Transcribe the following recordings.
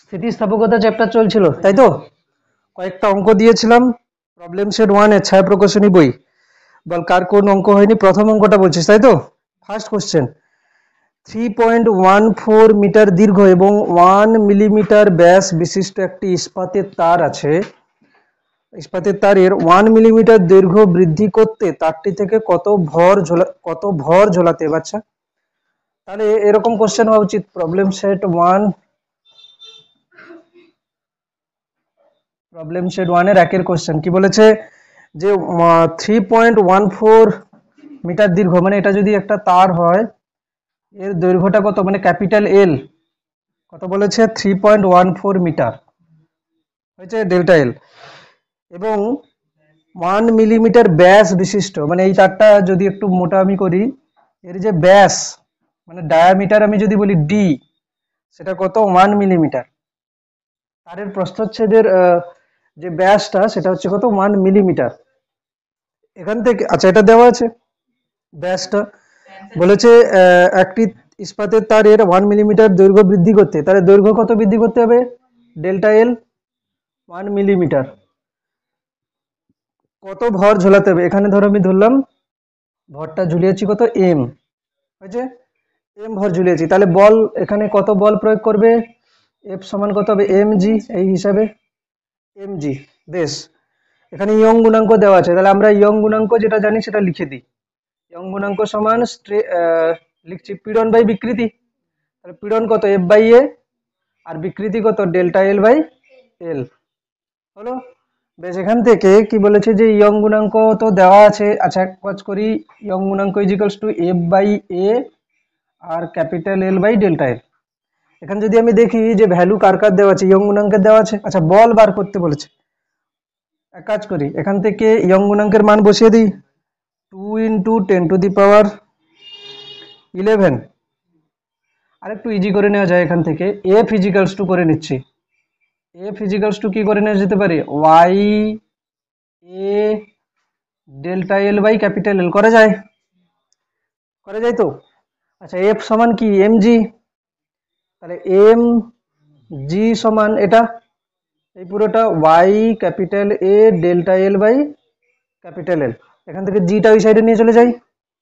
স্থিতিস্থাপকতা চ্যাপ্টার চলছিল, তাই তো? কয়েকটা অঙ্ক দিয়েছিলাম প্রবলেম সেট 1 এর ছায়া প্রকাশনী বই। বল কার কোন অঙ্ক হয়নি? প্রথম অঙ্কটা বলছিস, তাই তো? ফার্স্ট কোশ্চেন, 3.14 মিটার দীর্ঘ এবং 1 মিলিমিটার ব্যাস বিশিষ্ট একটি ইস্পাতের তার আছে। ইস্পাতের তারের 1 মিলিমিটার দৈর্ঘ্য বৃদ্ধি করতে তারটি থেকে কত ভর ঝোলাতে বাচ্চা? তাহলে এরকম কোশ্চেন হওয়া উচিত। প্রবলেম সেট 1 এর একের কোশ্চেন কি বলেছে যে 3.14 মিটার দীর্ঘ, মানে এটা যদি একটা তার হয় এর দৈর্ঘ্যটা কত, মানে ক্যাপিটাল এল কত বলেছে? 3.14 মিটার হয়েছে ডেল্টা এল, এবং 1 মিলিমিটার ব্যাস বিশিষ্ট, মানে এই তারটা যদি একটু মোটা আমি করি, এর যে ব্যাস মানে ডায়ামিটার আমি যদি বলি ডি, সেটা কত? 1 মিলিমিটার। তারের প্রস্থচ্ছেদের যে ব্যাসটা সেটা হচ্ছে কত? 1 মিলিমিটার। এখান থেকে আচ্ছা এটা দেওয়া আছে ব্যাসটা, বলেছে একটি ইস্পাতের তারের 1 মিলিমিটার দৈর্ঘ্য বৃদ্ধি করতে, তাহলে দৈর্ঘ্য কত বৃদ্ধি করতে হবে? ডেল্টা এল 1 মিলিমিটার। কত ভর ঝোলাতে হবে? এখানে ধরো আমি ধরলাম ভরটা ঝুলিয়েছি কত? এম হয়েছে, এম ভর ঝুলিয়েছি। তাহলে বল এখানে কত বল প্রয়োগ করবে? এফ সমান কত হবে? এম জি, এই হিসাবে এম জি। বেশ, এখানে ইয়ং গুণাঙ্ক দেওয়া আছে, তাহলে আমরা ইয়ং গুণাঙ্ক যেটা জানি সেটা লিখে দিই। ইয়ং গুণাঙ্ক সমান লিখছি পীড়ন বাই বিকৃতি, তাহলে পীড়ন কত? এফ বাই এ, আর বিকৃতি কত? Delta L by L. হলো? বেশ, এখান থেকে কি বলেছে যে ইয়ং গুণাঙ্ক তো দেওয়া আছে। আচ্ছা এক কাজ করি, ইয়ং গুণাঙ্ক equals to F by A আর capital L by delta L. এখানে যদি আমি দেখি যে ভ্যালু কার কার দেওয়া আছে, ইয়ং গুণাঙ্কের দেওয়া আছে। আচ্ছা বল বার করতে বলেছে, এক কাজ করি এখান থেকে ইয়ং গুণাঙ্কের মান বসিয়ে দিই, 2 ইন্টু 10⁻11। আরেকটু ইজি করে নেওয়া যায়, এখান থেকে এফ ইজিক্যালস টু করে নিচ্ছি। এফ ইজিক্যালস টু কি করে নেওয়া যেতে পারে? Y A delta L by capital L. করা যায়? করা যায় তো? আচ্ছা এফ সমান কি? এম জি, তাহলে এম জি সমান এটা, এই পুরোটা Y capital A delta L by capital L. এখান থেকে জিটা ওই সাইডে নিয়ে চলে যাই,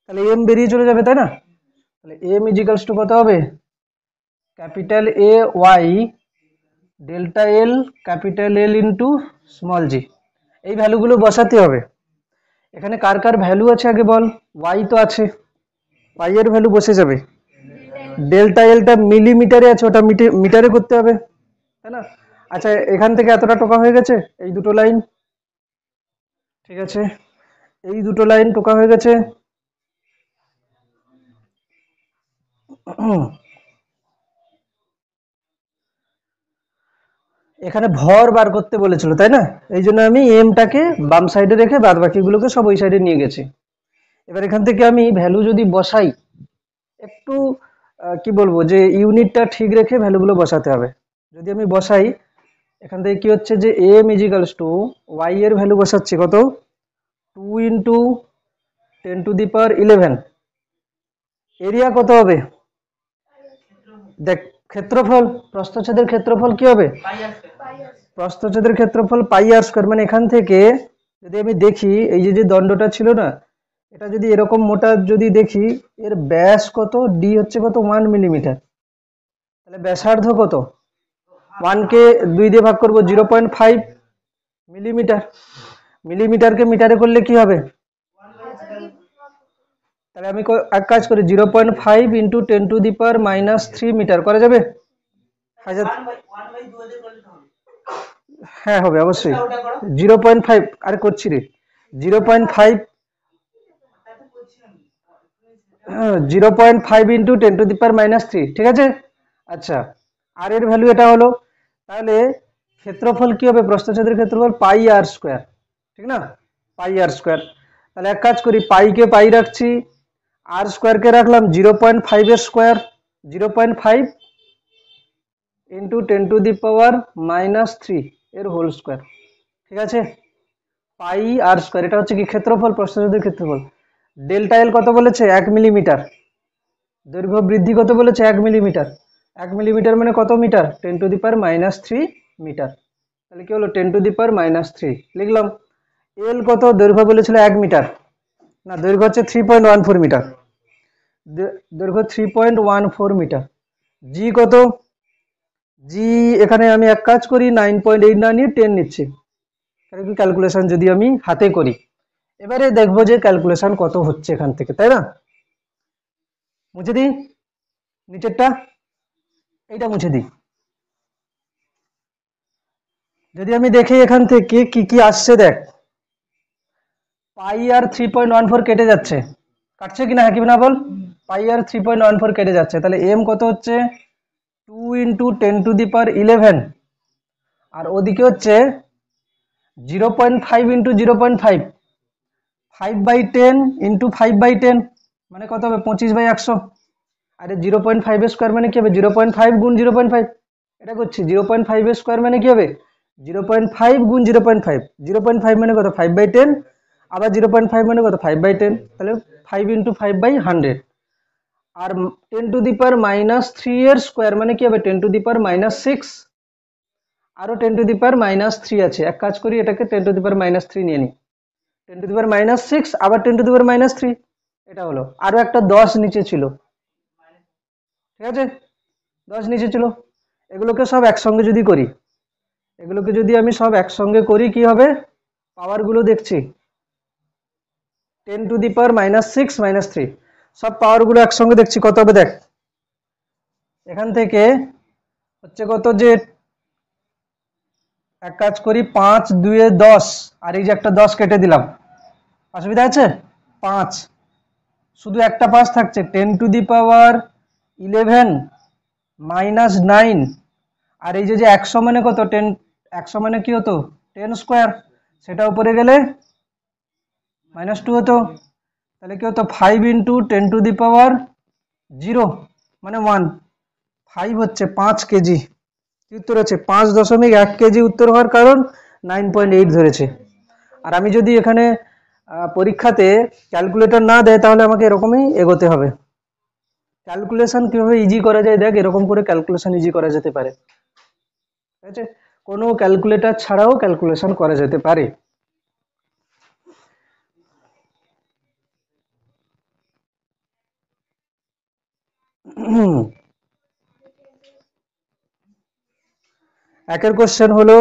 তাহলে এম বেরিয়ে চলে যাবে, তাই না? তাহলে এম ইজিক্যালস টু কত হবে? Capital A Y delta L capital L into small G. এই ভ্যালুগুলো বসাতে হবে। এখানে কার কার ভ্যালু আছে আগে বল? ওয়াই তো আছে, ওয়াই এর ভ্যালু বসে যাবে। ডেল্টা এলটা মিলিমিটারে আছে, ওটা মিটারে করতে হবে, তাই না? আচ্ছা এখান থেকে এতটা টোকা হয়ে গেছে, এই দুটো লাইন, ঠিক আছে, এই দুটো লাইন টোকা হয়ে গেছে। এখানে ভর বার করতে বলেছিল, তাই না? এই জন্য আমি এমটাকে বাম সাইডে রেখে বাদ বাকিগুলোকে সব ওই সাইডে নিয়ে গেছি। এবার এখান থেকে আমি ভ্যালু যদি বসাই, একটু কি বলবো, যে ইউনিটটা ঠিক রেখে ভ্যালুগুলো বসাতে হবে। যদি আমি বসাই, এখান থেকে কি হচ্ছে যে এম ইজিক্যালস টু ওয়াই এর ভ্যালু বসাচ্ছি কত? 2 ইন্টু 10⁻11। এরিয়া কত হবে? দেখ ক্ষেত্রফল, প্রস্থচ্ছেদের ক্ষেত্রফল কি হবে? প্রস্থচ্ছেদের ক্ষেত্রফল পাই আর স্কয়ার। মানে এখান থেকে যদি আমি দেখি, এই যে যে দণ্ডটা ছিল না, এটা যদি এরকম মোটা যদি দেখি, এর ব্যাস কত? ডি হচ্ছে কত? 1 মিলিমিটার। তাহলে ব্যাসার্ধ কত? 1 কে 2 দিয়ে ভাগ করব, 0.5 মিলিমিটার। মিলিমিটারকে মিটারে করলে কি হবে? তাহলে আমি এক কাজ করি, 0.5 ইন্টু 10⁻³ মিটার। করা যাবে? হ্যাঁ হবে অবশ্যই। 0.5, আরে করছি রে, 0.5 0.5 ইন্টু 10⁻³ ঠিক আছে। আচ্ছা আর এর ভ্যালু এটা হলো, তাহলে ক্ষেত্রফল কি হবে? প্রস্থচ্ছেদের ক্ষেত্রফল পাই আর স্কয়ার, ঠিক না? পাই আর স্কয়ার। তাহলে এক কাজ করি, পাইকে পাই রাখছি, আর স্কয়ারকে রাখলাম 0.5 এর স্কয়ার, 0.5 ইন্টু 10⁻³ এর হোল স্কয়ার, ঠিক আছে? পাই আর স্কয়ার, এটা হচ্ছে কি? ক্ষেত্রফল, প্রস্থচ্ছেদের ক্ষেত্রফল। ডেল্টা এল কত বলেছে? 1 মিলিমিটার। দৈর্ঘ্য বৃদ্ধি কত বলেছে? 1 মিলিমিটার। 1 মিলিমিটার মানে কত মিটার? 10⁻³ মিটার। তাহলে কি হলো? 10⁻³ লিখলাম। এল কত? দৈর্ঘ্য বলেছিল 1 মিটার, না দৈর্ঘ্য হচ্ছে 3.14 মিটার, দৈর্ঘ্য 3.14 মিটার। জি কত? জি এখানে আমি এক কাজ করি, 9.8 না নিয়ে 10 নিচ্ছি, কারণ কি ক্যালকুলেশন যদি আমি হাতে করি। এবারে দেখবো যে ক্যালকুলেশন কত হচ্ছে এখান থেকে, তাই না? মুছে দিই নিচেরটা, এইটা মুছে দিই। যদি আমি দেখি এখান থেকে কি কি আসছে, দেখ পাই আর 3.14 কেটে যাচ্ছে, কাটছে কিনা হ্যাঁ কি না বল? পাই আর 3.14 কেটে যাচ্ছে, তাহলে এম কত হচ্ছে? 2 × 10⁻11, আর ওদিকে হচ্ছে 0.5 × 0.5, 5/10 × 5/10 মানে কত হবে? 25/100। আরে 0.5² মানে কি হবে? 0.5 গুণ 0.5, এটা করছি 0.5² মানে কি হবে? 0.5 গুণ 0.5, 0.5 মানে কত? 5/10, আবার 0.5 মানে কত? 5/10, তাহলে 5 × 5/100। আর 10⁻³ এর স্কোয়ার মানে কি হবে? 10⁻⁶। আরো 10⁻³ আছে, এক কাজ করি এটাকে 10⁻³ নিয়ে নিই, 10⁻⁶, আবার 10⁻³ এটা হলো। আরো একটা 10 নিচে ছিল, ঠিক আছে, 10 নিচে ছিল। এগুলোকে সব একসঙ্গে যদি করি, এগুলোকে যদি আমি সব একসঙ্গে করি কি হবে? পাওয়ার গুলো দেখছি, 10⁻⁶ - 3, সব পাওয়ার গুলো একসঙ্গে দেখছি, কত হবে দেখ। এখান থেকে হচ্ছে কত, যে এক কাজ করি 5 2 এ 10, আর এই যে একটা 10 কেটে দিলাম, অসুবিধা আছে? 5, শুধু একটা 5 থাকছে, 10⁻11 - 9, আর এই যে 100 মানে কত? 10, 100 মানে কি হতো? 10 স্কোয়ার, সেটা উপরে গেলে -2 হতো, তাহলে কি হতো? 5 × 10⁻0 মানে 1, 5 হচ্ছে 5 কেজি, উত্তর হচ্ছে 5.1 কেজি। উত্তর হওয়ার কারণ 9.8 ধরেছে। আর আমি যদি এখানে পরীক্ষাতে ক্যালকুলেটর না দেয় তাহলে আমাকে এরকমই এগোতে হবে। ক্যালকুলেশন কিভাবে ইজি করা যায় দেখ, এরকম করে ক্যালকুলেশন ইজি করা যেতে পারে, ঠিক আছে? কোনো ক্যালকুলেটর ছাড়াও ক্যালকুলেশন করা যেতে পারে। একের কোশ্চেন হলো,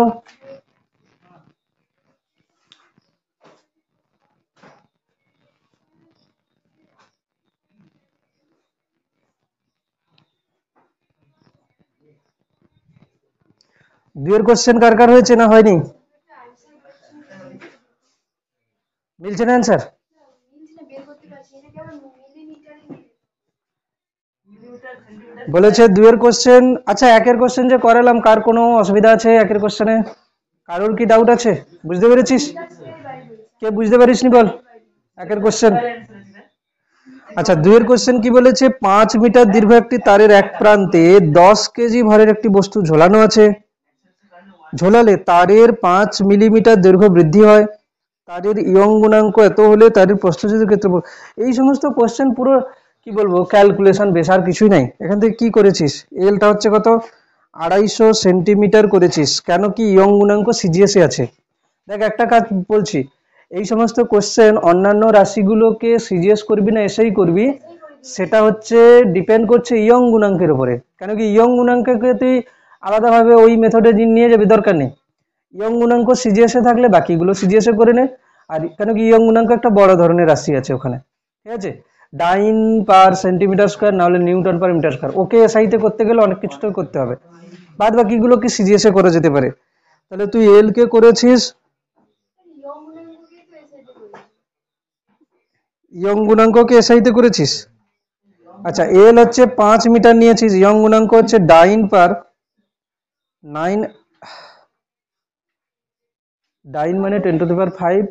দুইয়ের কোশ্চেন কার কার হয়েছে না হয়নি? মিলছে না অ্যান্সার? বলেছে দুইয়ের কোশ্চেন। আচ্ছা একের কোশ্চেন যে করালাম, কার কোনো অসুবিধা আছে একের কোশ্চেনে? কারোর কি ডাউট আছে? বুঝতে পেরেছিস? কে বুঝতে পারিসনি বল একের কোশ্চেন? আচ্ছা দুইয়ের কোশ্চেন কি বলেছে? 5 মিটার দীর্ঘ একটি তারের এক প্রান্তে 10 কেজি ভরের একটি বস্তু ঝোলানো আছে, ঝোলালে তারের 5 মিলিমিটার দৈর্ঘ্য বৃদ্ধি হয়, তারের ইয়ং গুণাঙ্ক এত হলে তারের প্রস্থচ্ছেদের ক্ষেত্রফল। এই সমস্ত কোশ্চেন পুরো কি বলবো, ক্যালকুলেশন বেশ, আর কিছুই নাই। এখান থেকে কি করেছিস? এলটা হচ্ছে কত? 250 সেন্টিমিটার করেছিস, কেন কি ইয়ং গুণাঙ্ক সিজিএসে আছে। দেখ একটা কাজ বলছি, এই সমস্ত কোশ্চেন অন্যান্য রাশিগুলোকে সিজিএস করবি না এসেই করবি, সেটা হচ্ছে ডিপেন্ড করছে ইয়ং গুণাঙ্কের উপরে। কেন কি ইয়ং গুণাঙ্ককে তুই আলাদাভাবে ওই মেথডে নিয়ে যাবি, দরকার নেই। ইয়ং গুণাঙ্ক সিজিএসে থাকলে বাকিগুলো সিজিএসে করে নে। আর কেন কি ইয়ং গুণাঙ্ক একটা বড় ধরনের রাশি আছে ওখানে, ঠিক আছে? ডাইন পার সেন্টিমিটার স্কোয়ার, না হলে নিউটন পার মিটার স্কোয়ার, ওকে এসআইতে করতে গেলে অনেক কিছু তো করতে হবে, বাদ বাকিগুলো কি সিজিএসে করে যেতে পারে। তাহলে তুই এল কে করেছিস, ইয়ং গুণাঙ্ককে এসআইতে করেছিস। আচ্ছা এল হচ্ছে 5 মিটার নিয়েছিস, ইয়ং গুণাঙ্ক হচ্ছে ডাইন পার 9, ডাইন মানে 10⁵।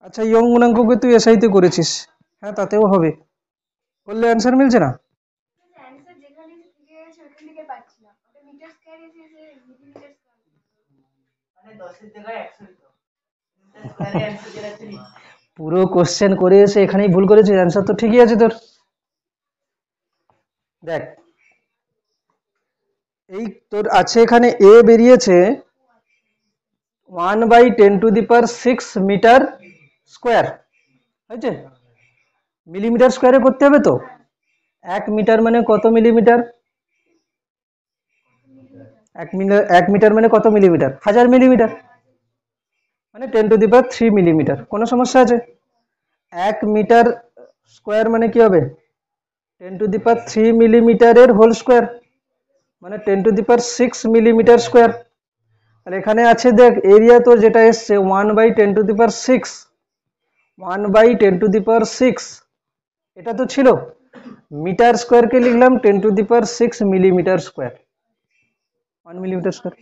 আচ্ছা ইয়ং গুণাঙ্ককে তুই এসআইতে করেছিস, হ্যাঁ তাতেও হবে, করলে অ্যান্সার মিলছে না? পুরো কোশ্চেন করে এসে এখানেই ভুল করেছিস, অ্যান্সার তো ঠিকই আছে তোর। দেখ এই তোর আছে এখানে এ বেরিয়েছে 1/10⁶ মিটার স্কোয়ার, হয়েছে? মিলিমিটার স্কোয়ারে করতে হবে তো। 1 মিটার মানে কত মিলিমিটার? 1 মিটার মানে কত মিলিমিটার? 1000 মিলিমিটার, মানে 10⁻³ মিলিমিটার। কোনো সমস্যা আছে? 1 মিটার স্কোয়ার মানে কি হবে? 10⁻³ মিলিমিটারের হোল স্কোয়ার, মানে 10⁶ মিলিমিটার স্কোয়ার। তাহলে এখানে আছে দেখ এরিয়া তো যেটা এসছে 1/10⁶, 1/10⁶, এটা তো ছিল। মিটার স্কোয়ারকে লিখলাম 10⁶ মিলিমিটার স্কোয়ার, 1 মিলিমিটার স্কোয়ার।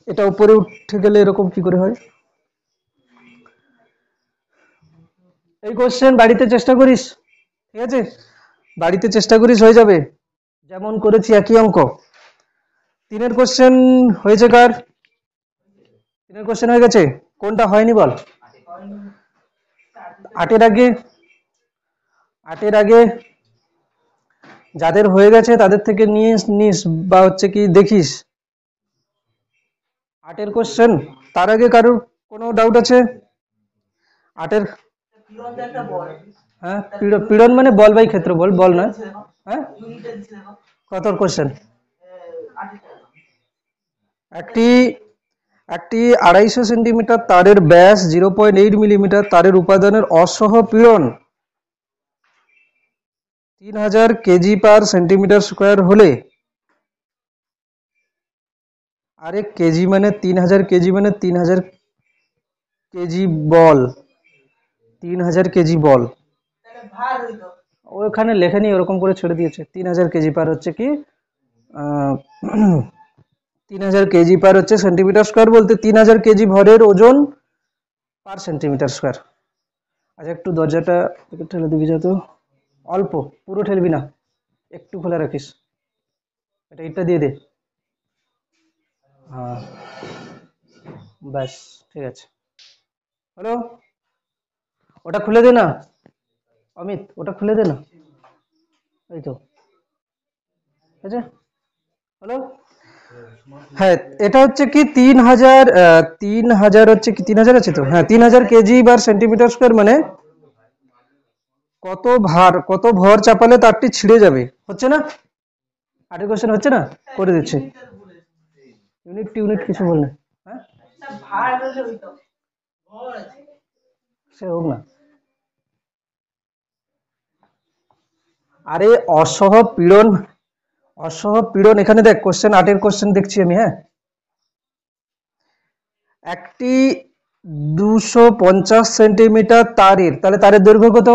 এটা উপরে উঠে গেলে এরকম কি করে হয়? এই কোশ্চেন বাড়িতে চেষ্টা করিস, ঠিক আছে? বাড়িতে চেষ্টা করিস, হয়ে যাবে। যেমন করেছি একই অঙ্ক। 3-এর কোশ্চেন হয়েছে কার? 3-এর কোশ্চেন হয়ে গেছে? কোনটা হয়নি বল? 8-এর আগে, 8-এর আগে যাদের হয়ে গেছে তাদের থেকে নিয়ে নিস, বা হচ্ছে কি দেখিস 8-এর কোশ্চেন। তার আগে কারোর কোনো ডাউট আছে? 8-এর, হ্যাঁ পীড়ন মানে বল বাই ক্ষেত্রফল, বল না। হ্যাঁ কত কোশ্চেন? একটি একটি 250 সেন্টিমিটার তারের ব্যাস 0.8 মিলিমিটার, তারের উপাদানের অসহ পীড়ন 3000 কেজি পার সেন্টিমিটার স্কোয়ার হলে, আরে কেজি মানে 3000 কেজি মানে 3000 কেজি বল, 3000 কেজি বল। ওখানে লেখেনি, ওরকম করে ছেড়ে দিয়েছে। 3000 কেজি পার হচ্ছে কি 3000 কেজি পার হচ্ছে সেন্টিমিটার স্কোয়ার, বলতে 3000 কেজি ভরের ওজন পার সেন্টিমিটার স্কোয়ার। আচ্ছা একটু দরজাটা একটু ঠেলে দিবি যা তো, অল্প, পুরো ঠেলবি না, একটু খোলা রাখিস। এটা দিয়ে দে, হ্যাঁ ব্যাস ঠিক আছে। হ্যালো, ওটা খুলে দে না অমিত, ওটা খুলে দে না, এই তো, ঠিক আছে। হ্যালো, হ্যাঁ এটা হচ্ছে কি 3000, 3000 হচ্ছে কি 3000 আছে তো, হ্যাঁ 3000 কেজি বার সেন্টিমিটার স্কোয়ার, মানে কত ভার, কত ভর চাপালে তারটি ছিঁড়ে যাবে। হচ্ছে না? 8-এর কোশ্চেন হচ্ছে না? করে দিচ্ছি। ইউনিট কিছু বললে, হ্যাঁ সে হোক না। আরে অসহ পীড়ন, অসহ পীড়ন এখানে দেখ কোশ্চেন 8-এর কোশ্চেন দেখছি আমি, হ্যাঁ। একটি 250 সেন্টিমিটার তারের, তাহলে তারের দৈর্ঘ্য কত?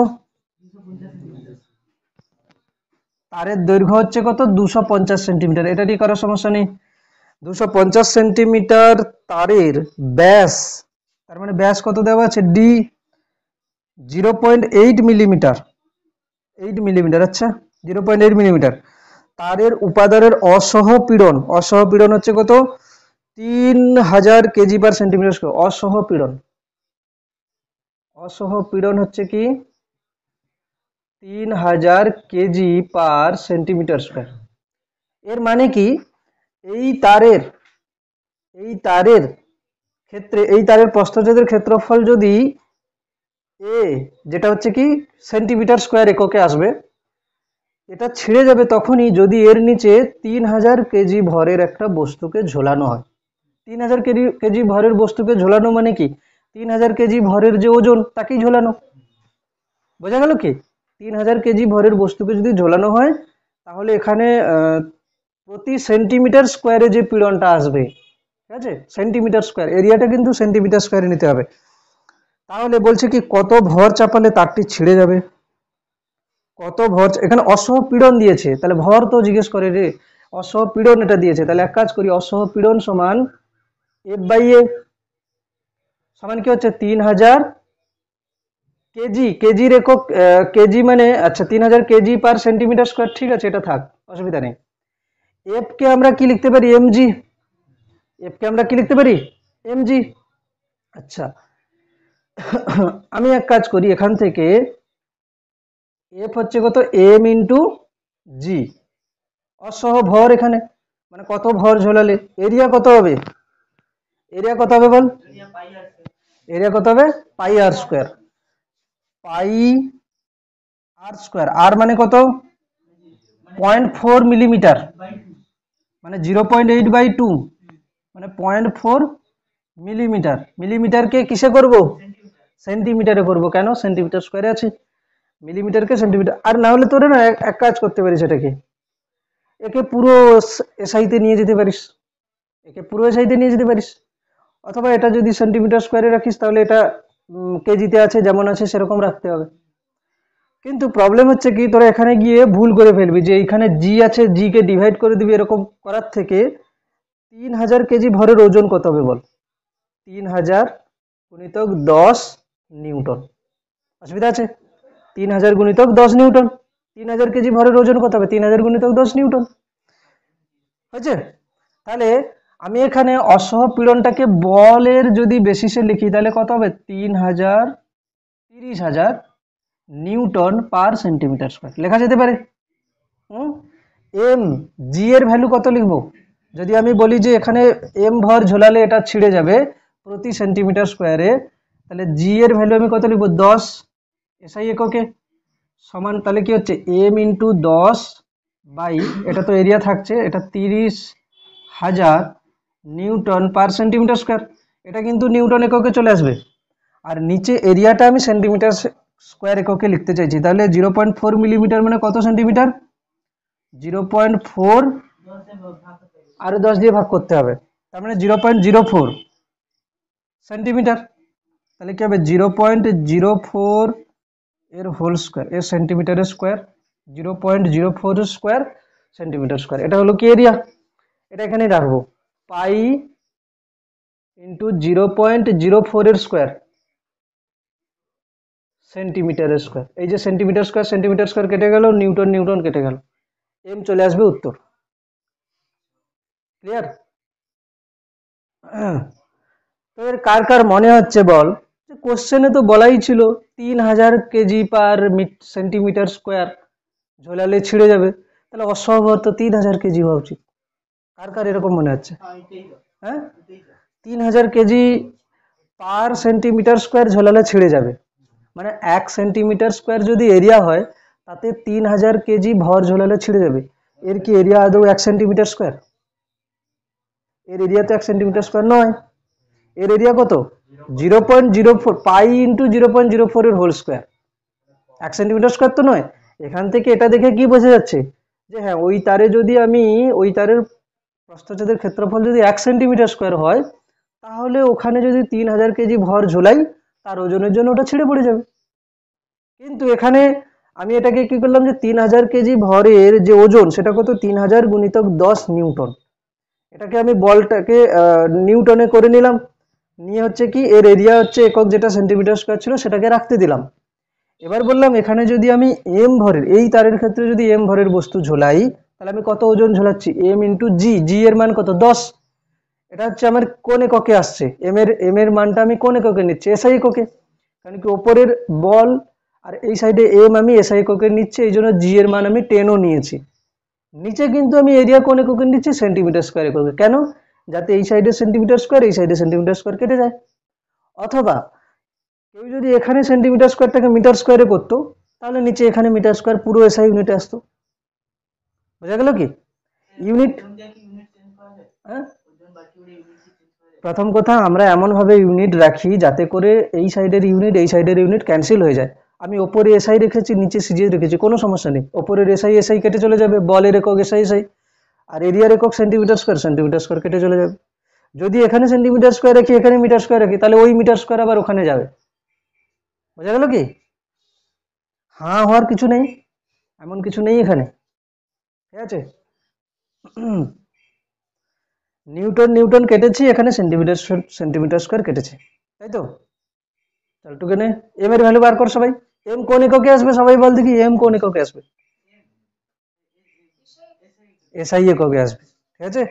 তারের দৈর্ঘ্য হচ্ছে কত? 250 সেন্টিমিটার। এটা নিয়ে করার সমস্যা নেই। 250 সেন্টিমিটার তারের ব্যাস, তার মানে ব্যাস কত দেওয়া আছে? ডি 0.8 মিলিমিটার, 8 মিলিমিটার, আচ্ছা 0.8 মিলিমিটার। তারের উপাদানের অসহ পীড়ন, অসহ পীড়ন হচ্ছে কত? 3000 কেজি পার সেন্টিমিটার স্কোয়ার। অসহ পীড়ন, অসহ পীড়ন হচ্ছে কি 3000 কেজি পার সেন্টিমিটার স্কোয়ার। এর মানে কি এই তারের, এই তারের ক্ষেত্রে, এই তারের প্রস্থচ্ছেদের ক্ষেত্রফল যদি এ, যেটা হচ্ছে কি সেন্টিমিটার স্কোয়ার এককে আসবে, এটা ছিঁড়ে যাবে তখনই যদি এর নিচে 3000 কেজি ভরের একটা বস্তুকে ঝোলানো হয়। 3000 কেজি ভরের বস্তুকে ঝোলানো মানে কি 3000 কেজি ভরের যে ওজন তাকেই ঝোলানো। বোঝা গেল কি? 3000 কেজি ভরের বস্তুকে যদি ঝোলানো হয় তাহলে এখানে প্রতি সেন্টিমিটার স্কোয়ারে যে পীড়নটা আসবে, ঠিক আছে, সেন্টিমিটার স্কোয়ার, এরিয়াটা কিন্তু সেন্টিমিটার স্কোয়ারে নিতে হবে। তাহলে বলছে কি কত ভর চাপালে তারটি ছিঁড়ে যাবে। কত ভর, এখানে অসহ পীড়ন দিয়েছে, তাহলে ভর তো জিজ্ঞেস করে রে, অসহ পীড়ন এটা দিয়েছে, তাহলে এক কাজ করি, অসহ পীড়ন সমান F/A সমান কি হচ্ছে 3000 কেজি, কেজির একক কেজি মানে, আচ্ছা 3000 কেজি পার সেন্টিমিটার স্কোয়ার, ঠিক আছে এটা থাক, অসুবিধা নেই। এফ কে আমরা কি লিখতে পারি? এমজি। এফ কে আমরা কি লিখতে পারি? এমজি। আচ্ছা আমি এক কাজ করি, এখান থেকে এফ হচ্ছে কত? এম ইন্টু জি, অসহ ভর এখানে, মানে কত ভর ঝোলালে, এরিয়া কত হবে, এরিয়া কত হবে বল, এরিয়া কত হবে পাই আর স্কোয়ার, পাই আর স্কোয়ার, আর মানে কত 0.4 মিলিমিটার, মানে 0.8/2, মানে 0.4 মিলিমিটার, মিলিমিটারকে কিসে করব, সেন্টিমিটারে করব, কেন সেন্টিমিটার স্কোয়ারে আছে, মিলিমিটারকে সেন্টিমিটার, আর না হলে তোরা না এক কাজ করতে পারিস, এটাকে একে পুরো এসআইতে নিয়ে যেতে পারিস, একে পুরো এসআইতে নিয়ে যেতে পারিস, অথবা এটা যদি সেন্টিমিটার স্কোয়ারে রাখিস তাহলে এটা কেজিতে আছে, যেমন আছে সেরকম রাখতে হবে। কিন্তু প্রবলেম হচ্ছে কি, তোরা এখানে গিয়ে ভুল করে ফেলবি, যে এখানে জি আছে, জি কে ডিভাইড করে দিবি, এরকম করার থেকে 3000 কেজি ভরের ওজন কত হবে বল, 3000 গুণিতক 10 নিউটন, অসুবিধা আছে, 3000 গুণিতক 10 নিউটন, 3000 কেজি ভরের ওজন কত হবে, 3000 গুণিতক 10 নিউটন হয়েছে। তাহলে আমি এখানে অসহ পীড়নটাকে বলের যদি বেসিসে লিখি তাহলে কত হবে, 30,000 নিউটন পার সেন্টিমিটার স্কোয়ার লেখা যেতে পারে। এম জি এর ভ্যালু কত লিখবো, যদি আমি বলি যে এখানে এম ভর ঝোলালে এটা ছিঁড়ে যাবে প্রতি সেন্টিমিটার স্কোয়ারে, তাহলে জি এর ভ্যালু আমি কত লিখবো, 10 এসআই এককে, সমান তাহলে কি হচ্ছে এম ইন্টু 10 বাই, এটা তো এরিয়া থাকছে, এটা 30,000 নিউটন পার সেন্টিমিটার স্কোয়ার, এটা কিন্তু নিউটন এককে চলে আসবে, আর নিচে এরিয়াটা আমি সেন্টিমিটার স্কোয়ার এককে লিখতে চাইছি, তাহলে 0.4 মিলিমিটার মানে কত সেন্টিমিটার, 0.4 আর 10 দিয়ে ভাগ করতে হবে, তার মানে 0.04 সেন্টিমিটার, তাহলে কি হবে 0.04 এর হোল স্কোয়ার, এর সেন্টিমিটারের স্কোয়ার, 0.04 স্কোয়ার সেন্টিমিটার স্কোয়ার, এটা হলো কি এরিয়া, এটা এখানে রাখবো, পাই ইন্টু 0.04 এর স্কোয়ার সেন্টিমিটারের স্কোয়ার, এই যে সেন্টিমিটার স্কোয়ার কেটে গেল, নিউটন নিউটন কেটে গেল, এম চলে আসবে উত্তর, ক্লিয়ার। তো এর কার কার মনে হচ্ছে বল, কোশ্চেনে তো বলাই ছিল 3000 কেজি পার সেন্টিমিটার স্কোয়ার ঝোলালে ছিঁড়ে যাবে, তাহলে অসহভর তো 3000 কেজি হওয়া উচিত, কার কার এরকম মনে হচ্ছে, হ্যাঁ 3000 কেজি পার সেন্টিমিটার স্কোয়ার ঝোলালে ছিঁড়ে যাবে, মানে 1 সেন্টিমিটার স্কোয়ার যদি এরিয়া হয় তাতে 3000 কেজি ভর ঝোলালে ছিঁড়ে যাবে, এর কি এরিয়া আদৌ 1 সেন্টিমিটার স্কোয়ার, এর এরিয়া তো 1 সেন্টিমিটার স্কোয়ার নয়, এর এরিয়া কত 0.04 পাই ইন্টু 0.04 এর হোল স্কোয়ার, 1 সেন্টিমিটার স্কোয়ার তো নয়। এখান থেকে এটা দেখে কি বোঝা যাচ্ছে, যে হ্যাঁ ওই তারে যদি আমি ওই তারের প্রস্থচ্ছেদের ক্ষেত্রফল যদি 1 সেন্টিমিটার স্কোয়ার হয়, তাহলে ওখানে যদি 3000 কেজি ভর ঝোলাই তার ওজনের জন্য ওটা ছিঁড়ে পড়ে যাবে। কিন্তু এখানে আমি এটাকে কি করলাম, যে 3000 কেজি ভরের যে ওজন সেটা কত, 3000 গুণিতক 10 নিউটন, এটাকে আমি বলটাকে নিউটনে করে নিলাম, নিয়ে হচ্ছে কি এর এরিয়া হচ্ছে একক যেটা সেন্টিমিটার স্কোয়ার ছিল সেটাকে রাখতে দিলাম। এবার বললাম এখানে যদি আমি এম ভরের, এই তারের ক্ষেত্রে যদি এম ভরের বস্তু ঝোলাই, তাহলে আমি কত ওজন ঝোলাচ্ছি, এম ইন্টু জি, জি এর মান কত 10, এটা হচ্ছে আমার কোন এককে আসছে, এম এর মানটা আমি কোন এককে নিচ্ছি, এসআই এককে, কারণ কি ওপরের বল আর এই সাইডে এম আমি এসআই এককে নিচ্ছি, এই জন্য জি এর মান আমি 10ও নিয়েছি, নিচে কিন্তু আমি এরিয়া কোন এককে নিচ্ছি, সেন্টিমিটার স্কোয়ার এককে, কেন, যাতে এই সাইডে সেন্টিমিটার স্কোয়ার এই সাইডে সেন্টিমিটার স্কোয়ার কেটে যায়। অথবা কেউ যদি এখানে সেন্টিমিটার স্কোয়ারটাকে মিটার স্কোয়ারে করতো, তাহলে নিচে এখানে মিটার স্কোয়ার পুরো এসআই ইউনিটে আসতো, বোঝা গেল কি ইউনিট, হ্যাঁ প্রথম কথা আমরা এমন ভাবে ইউনিট রাখি যাতে করে এই সাইডের ইউনিট এই সাইডের ইউনিট ক্যান্সেল হয়ে যায়, আমি ওপরে এসআই রেখেছি নিচে সিজি রেখেছি কোনো সমস্যা নেই, ওপরের এসআই এসআই কেটে চলে যাবে, বলের একক এসআই এসআই, আর এরিয়ার একক সেন্টিমিটার স্কোয়ার কেটে চলে যাবে। যদি এখানে সেন্টিমিটার স্কোয়ার রাখি এখানে মিটার স্কোয়ার রাখি, তাহলে ওই মিটার স্কোয়ার আবার ওখানে যাবে, বোঝা গেল কি, হ্যাঁ হওয়ার কিছু নেই, এমন কিছু নেই এখানে, ঠিক আছে। নিউটন নিউটন কেটেছি, এখানে সেন্টিমিটার স্কোয়ার কেটেছে, তাই তো, তাহলে টুকেনে এম এর ভ্যালু বার কর সবাই, এম কোন এককে আসবে সবাই বল দেখি, এম কোন এককে আসবে, এসআই এককে আসবে, ঠিক আছে,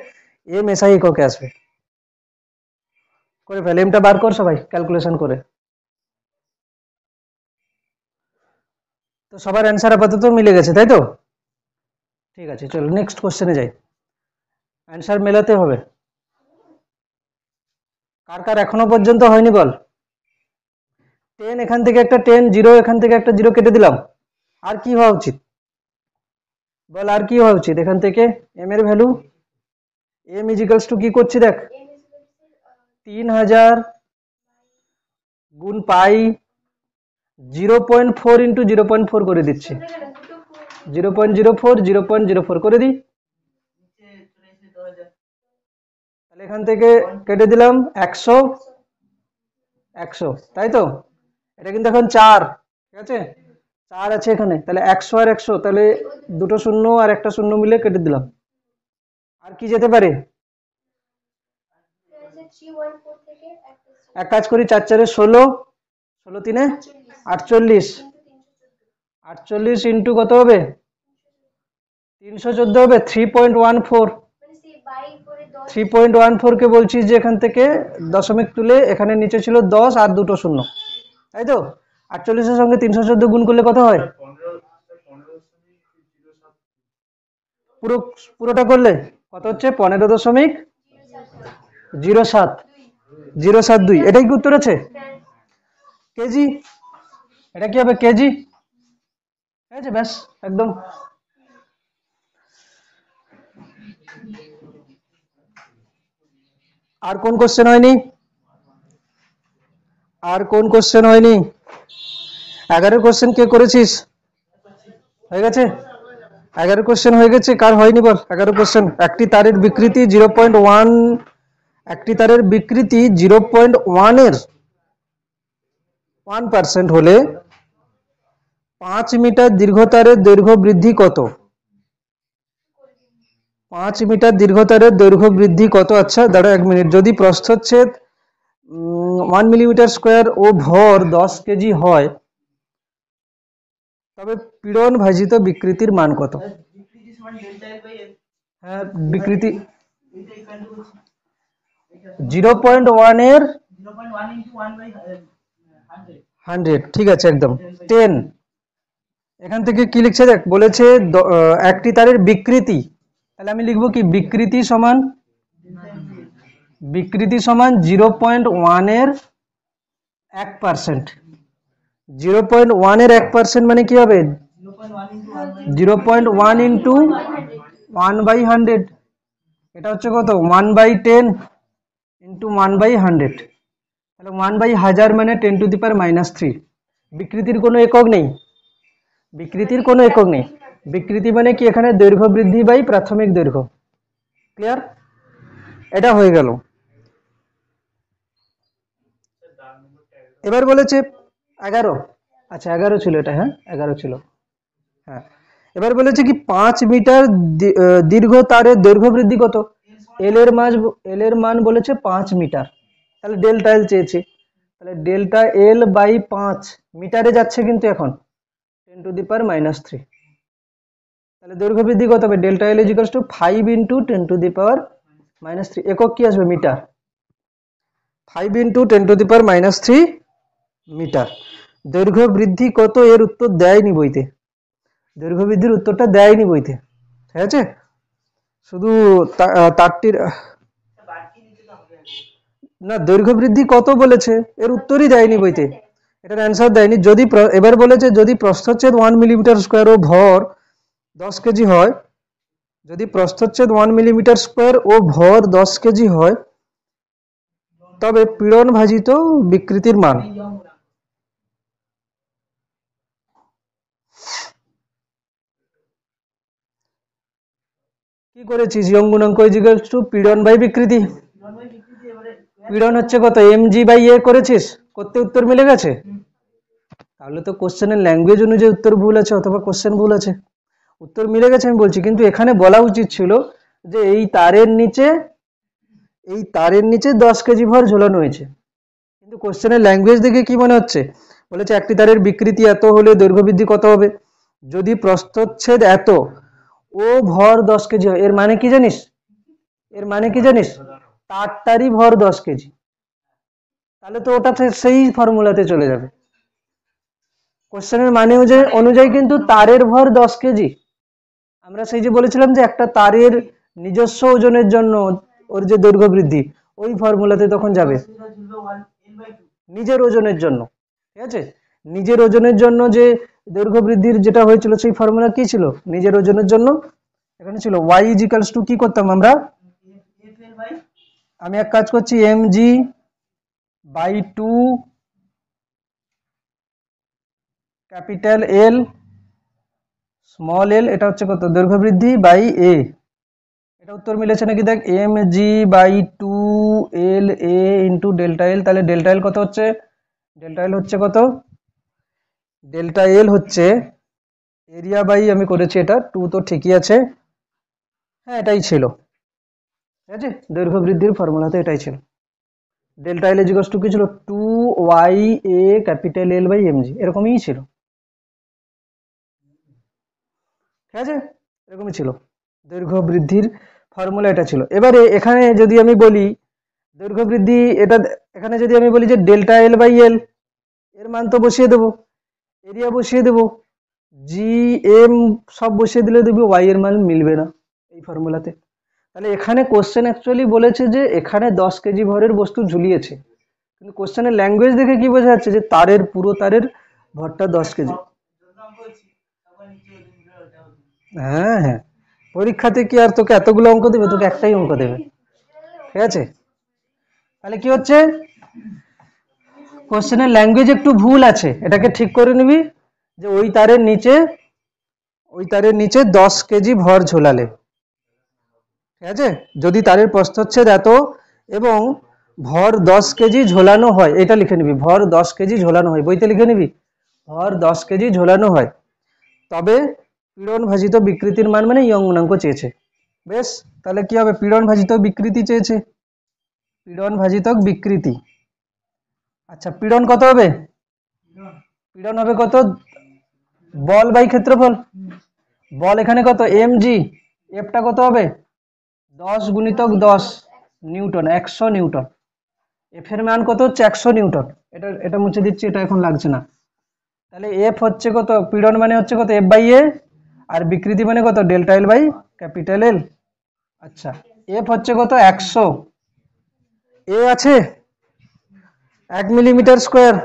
এম এসআই এককে আসবে, করে ফেলে এমটা বার কর সবাই ক্যালকুলেশন করে। তো সবার অ্যান্সার আপাতত মিলে গেছে তাই তো, ঠিক আছে, চলো নেক্সট কোশ্চেনে যাই। অ্যান্সার মেলাতে হবে। কার কার এখনো পর্যন্ত হয়নি বল। 10 এখান থেকে একটা 10, 0 এখান থেকে একটা 0 কেটে দিলাম। আর কি হওয়া উচিত বল, আর কি হওয়া উচিত এখান থেকে? এম এর ভ্যালু, এম ইজিক্যালস টু কি করছি দেখ, 3000 গুণ পাই 0.4 ইন্টু 0.4 করে দিচ্ছি, 0.04 0.04 করে দিই। তাহলে এখান থেকে কেটে দিলাম 100 100, তাই তো? এটা কিন্তু এখন 4, ঠিক আছে, 4 আছে এখানে, তাহলে 100 আর 100, তাহলে দুটো শূন্য আর একটা শূন্য মিলে কেটে দিলাম। আর কি যেতে পারে? এক কাজ করি, 4 4 16, 16 3 48, 48 ইন্টু কত হবে, 314 হবে, 3.14, 3.14 কে বলছি যে এখান থেকে দশমিক তুলে এখানে নিচে ছিল 10 আর দুটো শূন্য, তাই তো? 48 এর সঙ্গে 314 গুণ করলে কত হয়? পুরোটা করলে কত হচ্ছে? 15.07 এটাই কি উত্তর আছে? কেজি, এটা কি হবে? কেজি, ঠিক আছে, ব্যাস একদম। আর কোন কোশ্চেন হয়নি? আর কোন কোশ্চেন হয়নি? 11 কোশ্চেন কে করেছিস? হয়ে গেছে? 11 কোশ্চেন হয়ে গেছে, কার হয়নি বল? 11 কোশ্চেন। একটি তারের বিকৃতি 0.1, একটি তারের বিকৃতি 0.1 এর 1% হলে 5 মিটার দীর্ঘ তারের দৈর্ঘ্য বৃদ্ধি কত? 5 মিটার দীর্ঘ তারের দৈর্ঘ্য বৃদ্ধি কত? আচ্ছা দাঁড়া 1 মিনিট। যদি প্রস্থচ্ছেদ 1 মিলিমিটার স্কোয়ার ও ভর 10 কেজি হয়, তবে পীড়ন ভাজিত বিকৃতির মান কত? হ্যাঁ, বিকৃতি 0.1 এর 100, ঠিক আছে একদম। 10, এখান থেকে কি লিখছে দেখ, বলেছে একটি তারের বিকৃতি, তাহলে আমি লিখবো কি, বিকৃতি সমান 0.1 এর 1%। 0.1 এর 1% মানে কি হবে? 0.1 ইন্টু 1/100, এটা হচ্ছে কত? 1/10 ইন্টু 1/100, তাহলে 1/1000 মানে 10 টু দি পাওয়ার -3। বিকৃতির কোনো একক নেই, বিকৃতির কোনো একক নেই। বিকৃতি মানে কি, এখানে দৈর্ঘ্য বৃদ্ধি বাই প্রাথমিক দৈর্ঘ্য। ক্লিয়ার? এটা হয়ে গেল। এবার বলেছে 11, আচ্ছা 11 ছিল এটা, হ্যাঁ 11 ছিল, হ্যাঁ। এবার বলেছে কি 5 মিটার দীর্ঘ তারের দৈর্ঘ্য বৃদ্ধি কত? এল এর মান বলেছে 5 মিটার, তাহলে ডেল্টা এল চেয়েছে, তাহলে ডেল্টা এল বাই 5 মিটারে যাচ্ছে কিন্তু এখন 10 টু দি পাওয়ার -3, তাহলে দৈর্ঘ্য বৃদ্ধি কত হবে? Delta L is equals to 5 into 10 to the power -3, একক কি আসবে? Metre. 5 into 10 to the power -3 metre. দৈর্ঘ্য বৃদ্ধি কত এর উত্তর দেয়নি বইতে, দৈর্ঘ্য বৃদ্ধির উত্তরটা দেয়নি বইতে, ঠিক আছে? শুধু তারটির না, দৈর্ঘ্য বৃদ্ধি কত বলেছে, এর উত্তরই দেয়নি বইতে, এটার অ্যান্সার দেয়নি। যদি এবার বলেছে যদি প্রস্থচ্ছেদ 1 মিলিমিটার স্কোয়ার ও ভর 10 কেজি হয়, যদি প্রস্থচ্ছেদ 1 মিলিমিটার স্কোয়ার ও ভর 10 কেজি হয়, তবে পীড়ন ভাজিত বিকৃতির মান। কি করেছিস? ইয়ং গুণাঙ্ক ইজ ইকুয়ালস টু পীড়ন বাই বিকৃতি। পীড়ন হচ্ছে কত? mg বাই a করেছিস, করতে উত্তর মিলে গেছে। তাহলে তো কোশ্চেনের ল্যাঙ্গুয়েজ অনুযায়ী উত্তর ভুল আছে, অথবা কোশ্চেন ভুল আছে। উত্তর মিলে গেছে আমি বলছি, কিন্তু এখানে বলা উচিত ছিল যে এই তারের নিচে 10 কেজি ভর ঝোলানো হয়েছে। কিন্তু কোশ্চেনের ল্যাঙ্গুয়েজ দেখে কি মনে হচ্ছে, বলেছে একটি তারের বিকৃতি এত হলে দৈর্ঘ্য বৃদ্ধি কত হবে? যদি প্রস্থচ্ছেদ এত ও ভর 10 কেজি হয়, এর মানে কি জানিস? এর মানে কি জানিস? তারটারই ভর 10 কেজি, তাহলে তো ওটা সেই ফর্মুলাতে চলে যাবে। কোশ্চেনের মানে অনুযায়ী কিন্তু তারের ভর 10 কেজি, আমরা সেই যে বলেছিলাম যে একটা তারের নিজস্ব ওজনের জন্য ওর যে দৈর্ঘ্য বৃদ্ধি, ওই ফর্মুলাতে তখন যাবে নিজের ওজনের জন্য। ঠিক আছে, নিজের ওজনের জন্য যে দৈর্ঘ্য বৃদ্ধির যেটা হয়েছিল সেই ফর্মুলা কি ছিল নিজের ওজনের জন্য? এখানে ছিল y ইজিক্যালস টু কি করতাম আমরা, আমি এক কাজ করছি mg by 2 capital L small L, এটা হচ্ছে কত দৈর্ঘ্য বৃদ্ধি বাই এ। এটা উত্তর মিলেছে নাকি দেখ, mg by 2 L A into delta L. তাহলে ডেল্টা এল কত হচ্ছে, ডেল্টা এল হচ্ছে কত, ডেল্টা এল হচ্ছে এরিয়া বাই, আমি করেছি এটা 2 তো ঠিকই আছে, হ্যাঁ এটাই ছিল। ঠিক আছে, দৈর্ঘ্য বৃদ্ধির ফর্মুলাতে এটাই ছিল। ডেল্টা এল ইজিকলস টু কি ছিল, 2y a capital L by mg, এরকমই ছিল। ঠিক আছে, এরকমই ছিল, দৈর্ঘ্য বৃদ্ধির ফর্মুলা এটা ছিল। এবারে এখানে যদি আমি বলি দৈর্ঘ্য বৃদ্ধি, এটা এখানে যদি আমি বলি যে ডেল্টা এল বাই এল, এর মান তো বসিয়ে দেবো, এরিয়া বসিয়ে দেবো, জি এম সব বসিয়ে দিলে দেখবি ওয়াই এর মান মিলবে না এই ফর্মুলাতে। তাহলে এখানে কোশ্চেন অ্যাকচুয়ালি বলেছে যে এখানে 10 কেজি ভরের বস্তু ঝুলিয়েছে, কিন্তু কোশ্চেনের ল্যাঙ্গুয়েজ দেখে কি বোঝা যাচ্ছে যে তারের পুরো তারের ভরটা 10 কেজি। হ্যাঁ হ্যাঁ, পরীক্ষাতে কি আর তোকে এতগুলো অঙ্ক দেবে, তোকে একটাই অঙ্ক দেবে। ঠিক আছে, তাহলে কি হচ্ছে, কোশ্চেনের ল্যাঙ্গুয়েজ একটু ভুল আছে, এটাকে ঠিক করে নিবি যে ওই তারের নিচে 10 কেজি ভর ঝোলালে। ঠিক আছে, যদি তারের প্রস্থচ্ছেদ এত এবং ভর 10 কেজি ঝোলানো হয়, এটা লিখে নিবি, ভর 10 কেজি ঝোলানো হয়, বইতে লিখে নিবি ভর 10 কেজি ঝোলানো হয়, তবে পীড়ন ভাজিত বিকৃতির মান মানে ইয়ং গুণাঙ্ক চেয়েছে। বেশ, তাহলে কি হবে, পীড়ন ভাজিত বিকৃতি চেয়েছে, পীড়ন ভাজিতক বিকৃতি। আচ্ছা, পীড়ন কত হবে, পীড়ন হবে কত, বল বাই ক্ষেত্রফল, বল এখানে কত mg, এফটা কত হবে 10 গুণিতক 10 নিউটন, 100 নিউটন, এফ এর মান কত হচ্ছে 100 নিউটন। এটা এটা মুছে দিচ্ছি, এটা এখন লাগছে না। তাহলে এফ হচ্ছে কত, পীড়ন মানে হচ্ছে কত এফ বাই এ, আর বিকৃতি মানে কত delta L by capital L. আচ্ছা, এফ হচ্ছে কত 100, এ আছে 1 মিলিমিটার স্কোয়ার,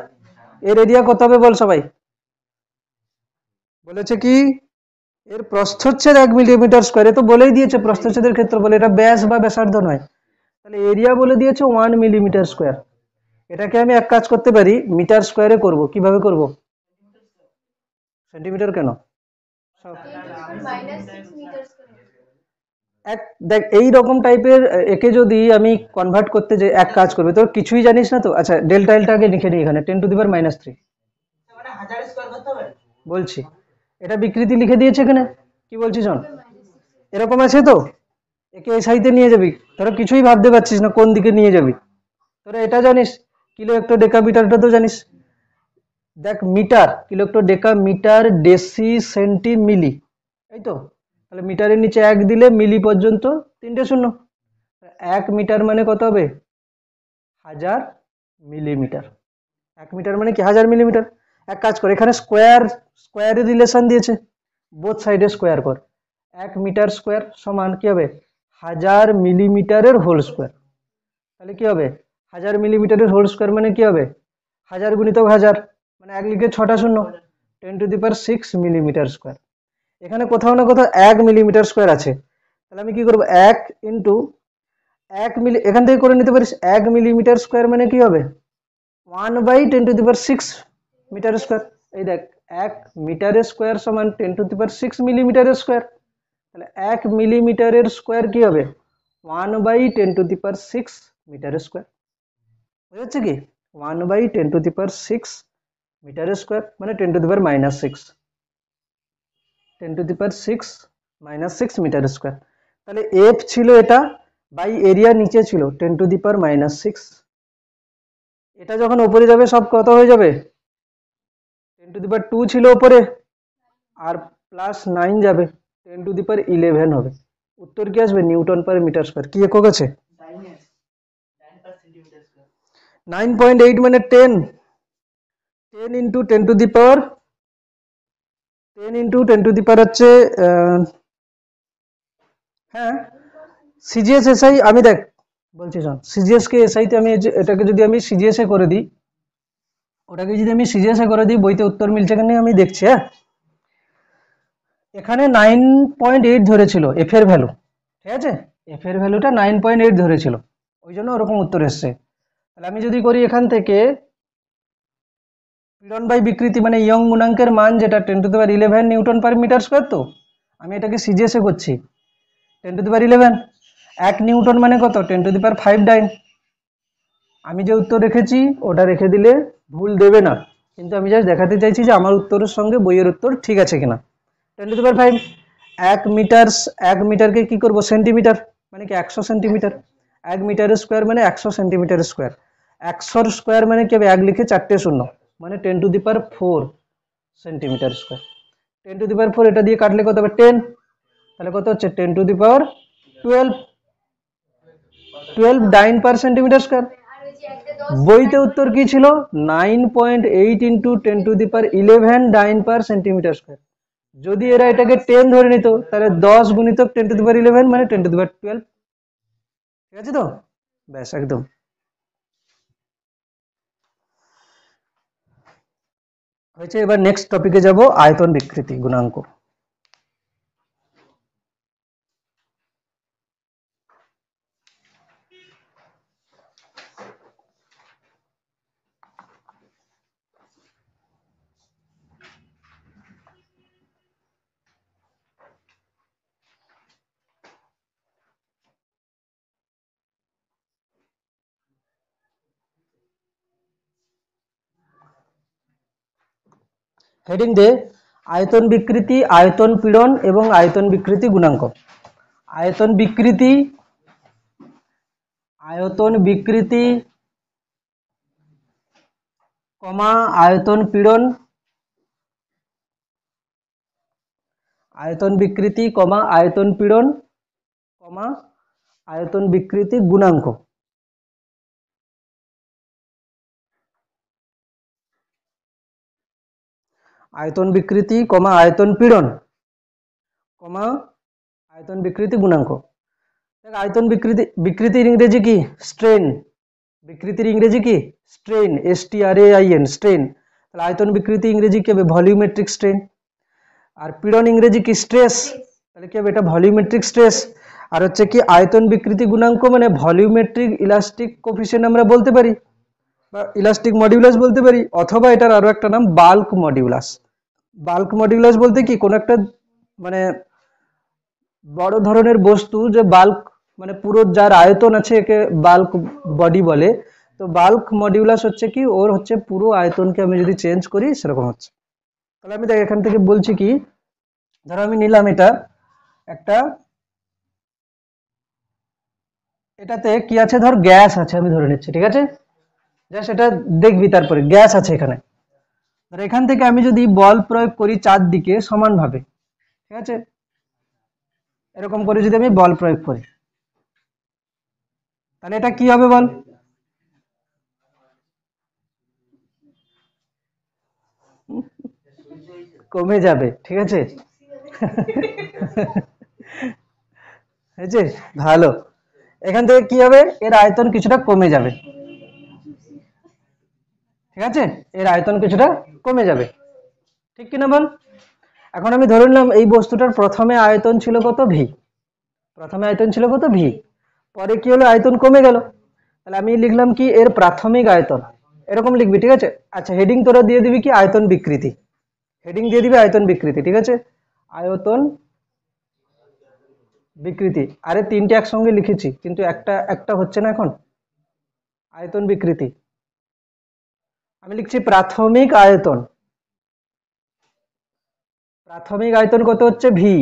এর এরিয়া কত হবে বল সবাই, বলেছে কি এর প্রস্থচ্ছেদ 1 মিলিমিটার স্কোয়ার, এ তো বলেই দিয়েছে প্রস্থচ্ছেদের ক্ষেত্রফল, এটা ব্যাস বা ব্যাসার্ধ নয়। তাহলে এরিয়া বলে দিয়েছে 1 মিলিমিটার স্কোয়ার, এটাকে আমি এক কাজ করতে পারি মিটার স্কোয়ারে করব। কিভাবে করব, সেন্টিমিটার কেন, এক দেখ এই রকম টাইপের একে যদি আমি কনভার্ট করতে যাই, এক কাজ করবে তোর কিছুই জানিস না তো। আচ্ছা, ডেল্টা এলটা আগে লিখে নিই এখানে 10 টু দি পাওয়ার -3 বলছি, এটা বিকৃতি লিখে দিয়েছে এখানে, কি বলছিস শোন, এরকম আছে তো, একে এই সাইডে নিয়ে যাবি, তোরা কিছুই ভাবতে পারছিস না কোন দিকে নিয়ে যাবি। তোরা এটা জানিস কিলো হেক্টর ডেকা মিটারটা তো জানিস, দেখ metre kilo hecto deca metre deci centi milli, এই তো। তাহলে মিটারের নিচে 1 দিলে মিলি পর্যন্ত 3টে শূন্য, 1 মিটার মানে কত হবে 1000 মিলিমিটার, 1 মিটার মানে কি 1000 মিলিমিটার। এক কাজ কর, এখানে স্কোয়ারের রিলেশন দিয়েছে, বোথ সাইডে স্কোয়ার কর, 1 মিটার স্কোয়ার সমান কি হবে 1000 মিলিমিটারের হোল স্কোয়ার। তাহলে কি হবে 1000 মিলিমিটারের হোল স্কোয়ার মানে কি হবে 1000 গুণিতক 1000, মানে 1 লিখে 6টা শূন্য, 10 to the power 6 millimetre square. এখানে কোথাও না কোথাও 1 মিলিমিটার স্কোয়ার আছে, তাহলে আমি কি করব 1 ইন্টু 1 মিলি, এখান থেকে করে নিতে পারিস 1 মিলিমিটার স্কোয়ার মানে কি হবে 1 by 10 to the power 6 metre square. এই দেখ 1 মিটারের স্কোয়ার সমান 10 টু দি পাওয়ার 6 মিলিমিটারের স্কোয়ার, তাহলে 1 মিলিমিটারের স্কোয়ার কি হবে 1 বাই 10 টু দি পাওয়ার 6 মিটারের স্কোয়ার। বুঝা যাচ্ছে কি 1 বাই 10 টু দি পাওয়ার 6 মিটারের স্কোয়ার মানে 10 to the power -6, 10 to the power 6 metre square. তাহলে এফ ছিল এটা, বাই এরিয়া নিচে ছিল 10 টু দি পাওয়ার -6, এটা যখন উপরে যাবে সব কত হয়ে যাবে 10 টু দি পাওয়ার 2 ছিল উপরে, আর প্লাস 9 যাবে 10 টু দি পাওয়ার 11 হবে। উত্তর কি আসবে নিউটন পার মিটার স্কোয়ার। কি একক আছে 9.8 মানে 10 into 10 to the power 10 into 10 to the power হচ্ছে হ্যাঁ, সিজিএস এসআই আমি দেখ বলছি শোন, সিজিএস কে এসআইতে আমি এটাকে যদি আমি সিজিএস এ করে দিই, ওটাকে যদি আমি সিজিএস এ করে দিই, বইতে উত্তর মিলছে কিনা আমি দেখছি। হ্যাঁ, এখানে 9.8 ধরেছিল এফ এর ভ্যালু, ঠিক আছে, এফ এর ভ্যালুটা 9.8 ধরেছিল, ওই জন্য ওরকম উত্তর এসছে। তাহলে আমি যদি করি এখান থেকে পীড়ন বাই বিকৃতি মানে ইয়ং গুণাঙ্কের মান যেটা 10⁻11 নিউটন পার মিটার স্কোয়ার, তো আমি এটাকে সিজিএস এ করছি 10⁻11, 1 নিউটন মানে কত 10⁵ ডাইন। আমি যে উত্তর রেখেছি ওটা রেখে দিলে ভুল দেবে না, কিন্তু আমি জাস্ট দেখাতে চাইছি যে আমার উত্তরের সঙ্গে বইয়ের উত্তর ঠিক আছে কিনা। 10⁵ 1 মিটার, 1 মিটারকে কি করব সেন্টিমিটার, মানে কি 100 সেন্টিমিটার, 1 মিটারের স্কোয়ার মানে 100 সেন্টিমিটার স্কোয়ার, 100 স্কোয়ার মানে কি হবে 1 লিখে 4টে শূন্য, মানে 10⁴ সেন্টিমিটার স্কোয়ার। 10⁴ এটা দিয়ে কাটলে কত হবে 10, তাহলে কত হচ্ছে 10⁻12, 12 ডাইন পার সেন্টিমিটার স্কোয়ার। বইতে উত্তর কি ছিল 9.8 ইন্টু 10⁻11 ডাইন পার সেন্টিমিটার স্কোয়ার। যদি এরা এটাকে 10 ধরে নিত তাহলে 10 গুণিতক 10⁻11 মানে 10⁻12, ঠিক আছে তো, ব্যাস একদম। হয়েছে, এবার নেক্সট টপিকে যাব, আয়তন বিকৃতি গুণাঙ্ক। হেডিং দে আয়তন বিকৃতি, আয়তন পীড়ন এবং আয়তন বিকৃতি গুণাঙ্ক। আয়তন বিকৃতি, আয়তন বিকৃতি কমা আয়তন পীড়ন, আয়তন বিকৃতি কমা আয়তন পীড়ন কমা আয়তন বিকৃতি গুণাঙ্ক। আয়তন বিকৃতি কমা আয়তন পীড়ন কমা আয়তন বিকৃতি গুণাঙ্ক। আয়তন বিকৃতি, বিকৃতির ইংরেজি কি স্ট্রেন, বিকৃতির ইংরেজি কি স্ট্রেন, STRAIN স্ট্রেন। তাহলে আয়তন বিকৃতি ইংরেজি কি হবে ভলিউমেট্রিক স্ট্রেন। আর পীড়ন ইংরেজি কি স্ট্রেস, তাহলে কি হবে এটা ভলিউমেট্রিক স্ট্রেস। আর হচ্ছে কি আয়তন বিকৃতি গুণাঙ্ক মানে ভলিউমেট্রিক ইলাস্টিক কোফিসিয়েন্ট আমরা বলতে পারি, বা ইলাস্টিক মডিউলাস বলতে পারি, অথবা এটার আরো একটা নাম বাল্ক মডিউলাস। বাল্ক মডিউলাস বলতে কি কোন একটা মানে বড় ধরনের বস্তু যে বাল্ক মানে পুরো যার আয়তন আছে একে বাল্ক বডি বলে। তো বাল্ক মডিউলাস হচ্ছে কি ওর হচ্ছে পুরো আয়তনকে আমি যদি চেঞ্জ করি সেরকম হচ্ছে। তাহলে আমি দেখ এখান থেকে বলছি কি, ধরো আমি নিলাম এটা একটা, এটাতে কি আছে ধর গ্যাস আছে আমি ধরে নিচ্ছি, ঠিক আছে, জাস্ট এটা দেখবি তারপরে গ্যাস আছে এখানে। ধর এখান থেকে আমি যদি বল প্রয়োগ করি চারদিকে সমানভাবে, ঠিক আছে, এরকম করে যদি আমি বল প্রয়োগ করি তাহলে এটা কি হবে বল, কমে যাবে, ঠিক আছে। হয়েছে, ভালো। এখান থেকে কি হবে এর আয়তন কিছুটা কমে যাবে, ঠিক আছে, এর আয়তন কিছুটা কমে যাবে, ঠিক কিনা বল। এখন আমি ধরে নিলাম এই বস্তুটার প্রথমে আয়তন ছিল কত ভি, প্রথমে আয়তন ছিল কত ভি, পরে কি হলো আয়তন কমে গেল, তাহলে আমি লিখলাম কি এর প্রাথমিক আয়তন, এরকম লিখবি, ঠিক আছে। আচ্ছা হেডিং তোরা দিয়ে দিবি কি আয়তন বিকৃতি, হেডিং দিয়ে দিবি আয়তন বিকৃতি, ঠিক আছে, আয়তন বিকৃতি। আরে তিনটে একসঙ্গে লিখেছি কিন্তু একটা একটা হচ্ছে না এখন, আয়তন বিকৃতি আমি লিখছি প্রাথমিক আয়তন, প্রাথমিক আয়তন কত হচ্ছে ভি,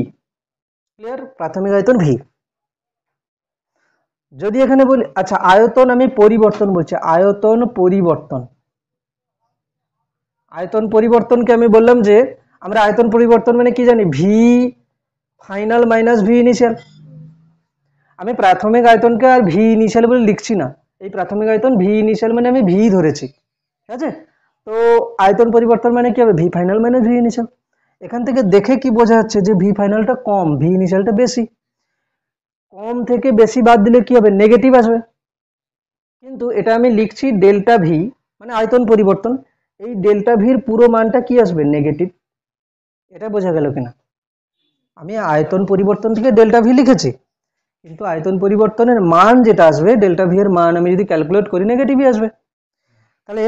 ক্লিয়ার, প্রাথমিক আয়তন ভি। যদি এখানে বলি আচ্ছা আয়তন আমি পরিবর্তন বলছি, আয়তন পরিবর্তন, আয়তন পরিবর্তনকে আমি বললাম যে আমরা আয়তন পরিবর্তন মানে কি জানি V final minus V initial. আমি প্রাথমিক আয়তনকে আর ভি ইনিশিয়াল বলে লিখছি না, এই প্রাথমিক আয়তন ভি ইনিশিয়াল মানে আমি ভি ধরেছি, ঠিক আছে। তো আয়তন পরিবর্তন মানে কি হবে V final minus V initial. এখান থেকে দেখে কি বোঝা যাচ্ছে যে ভি ফাইনালটা কম ভি ইনিশিয়ালটা বেশি, কম থেকে বেশি বাদ দিলে কি হবে, নেগেটিভ আসবে। কিন্তু এটা আমি লিখছি ডেল্টা ভি, মানে আয়তন পরিবর্তন, এই ডেল্টা ভির পুরো মানটা কি আসবে, নেগেটিভ। এটা বোঝা গেল কিনা? আমি আয়তন পরিবর্তন থেকে ডেল্টা ভি লিখেছি, কিন্তু আয়তন পরিবর্তনের মান যেটা আসবে, ডেল্টা ভি এর মান আমি যদি ক্যালকুলেট করি, নেগেটিভই আসবে। তাহলে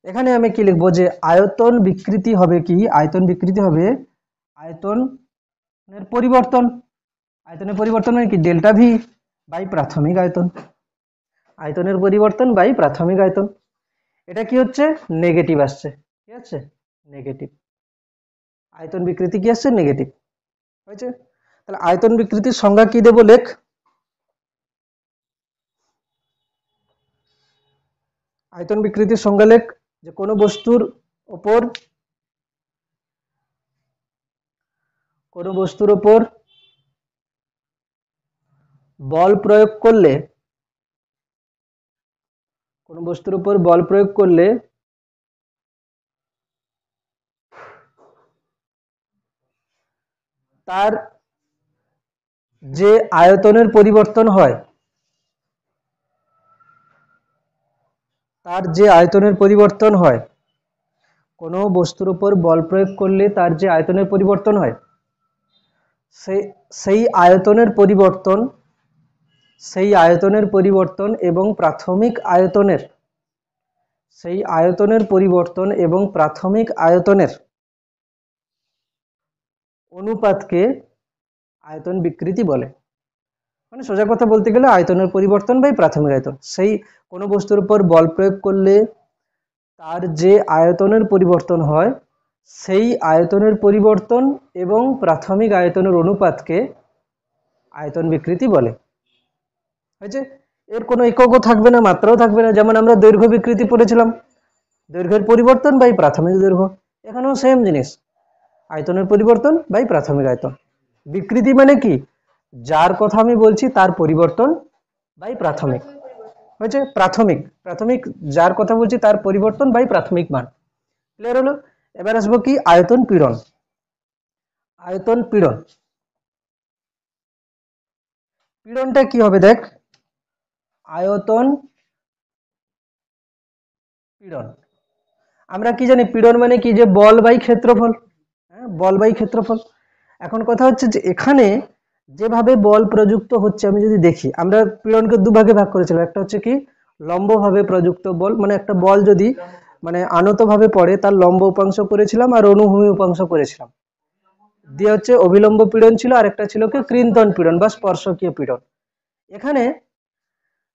এখানে আমি কি লিখবো, যে আয়তন বিকৃতি হবে কি, আয়তন বিকৃতি হবে আয়তনের পরিবর্তন। আয়তনের পরিবর্তন মানে কি, ডেল্টা ভি বাই প্রাথমিক আয়তন। আয়তনের পরিবর্তন বাই প্রাথমিক আয়তন। এটা কি হচ্ছে, নেগেটিভ আসছে। ঠিক আছে, নেগেটিভ। আয়তন বিকৃতি কি আসছে, নেগেটিভ হয়েছে। তাহলে আয়তন বিকৃতির সংজ্ঞা কি দেবো, লেখ। আয়তন বিকৃতির সংজ্ঞা লেখ, যে কোনো বস্তুর ওপর বল প্রয়োগ করলে, কোনো বস্তুর উপর বল প্রয়োগ করলে তার যে আয়তনের পরিবর্তন হয়, কোনো বস্তুর উপর বল প্রয়োগ করলে তার যে আয়তনের পরিবর্তন হয়, সেই আয়তনের পরিবর্তন এবং প্রাথমিক আয়তনের অনুপাতকে আয়তন বিকৃতি বলে। মানে সোজা কথা বলতে গেলে আয়তনের পরিবর্তন বাই প্রাথমিক আয়তন। সেই কোনো বস্তুর উপর বল প্রয়োগ করলে তার যে আয়তনের পরিবর্তন হয়, সেই আয়তনের পরিবর্তন এবং প্রাথমিক আয়তনের অনুপাতকে আয়তন বিকৃতি বলে। হয়েছে। এর কোনো এককও থাকবে না, মাত্রাও থাকবে না। যেমন আমরা দৈর্ঘ্য বিকৃতি পড়েছিলাম, দৈর্ঘ্যের পরিবর্তন বাই প্রাথমিক দৈর্ঘ্য। এখানেও সেম জিনিস, আয়তনের পরিবর্তন বাই প্রাথমিক আয়তন। বিকৃতি মানে কি, যার কথা আমি বলছি তার পরিবর্তন বাই প্রাথমিক। হয়েছে, প্রাথমিক যার কথা বলছি তার পরিবর্তন বাই প্রাথমিক মান। ক্লিয়ার হলো? এবার আসবো কি, আয়তন পীড়ন। পীড়নটা কি হবে, দেখ। আয়তন পীড়ন, আমরা কি জানি, পীড়ন মানে কি, যে বল বাই ক্ষেত্রফল। হ্যাঁ, বল বাই ক্ষেত্রফল। এখন কথা হচ্ছে যে এখানে যেভাবে বল প্রযুক্ত হচ্ছে, আমি যদি দেখি, আমরা পীড়নকে দুভাগে ভাগ করেছিলাম। একটা হচ্ছে কি, লম্বভাবে প্রযুক্ত বল, মানে একটা বল যদি মানে আনতভাবে পড়ে, তার লম্ব উপাংশ করেছিলাম আর অনুভূমি উপাংশ করেছিলাম। দিয়ে হচ্ছে অভিলম্ব পীড়ন ছিল, আর একটা ছিল কি, কৃন্তন পীড়ন বা স্পর্শকীয় পীড়ন। এখানে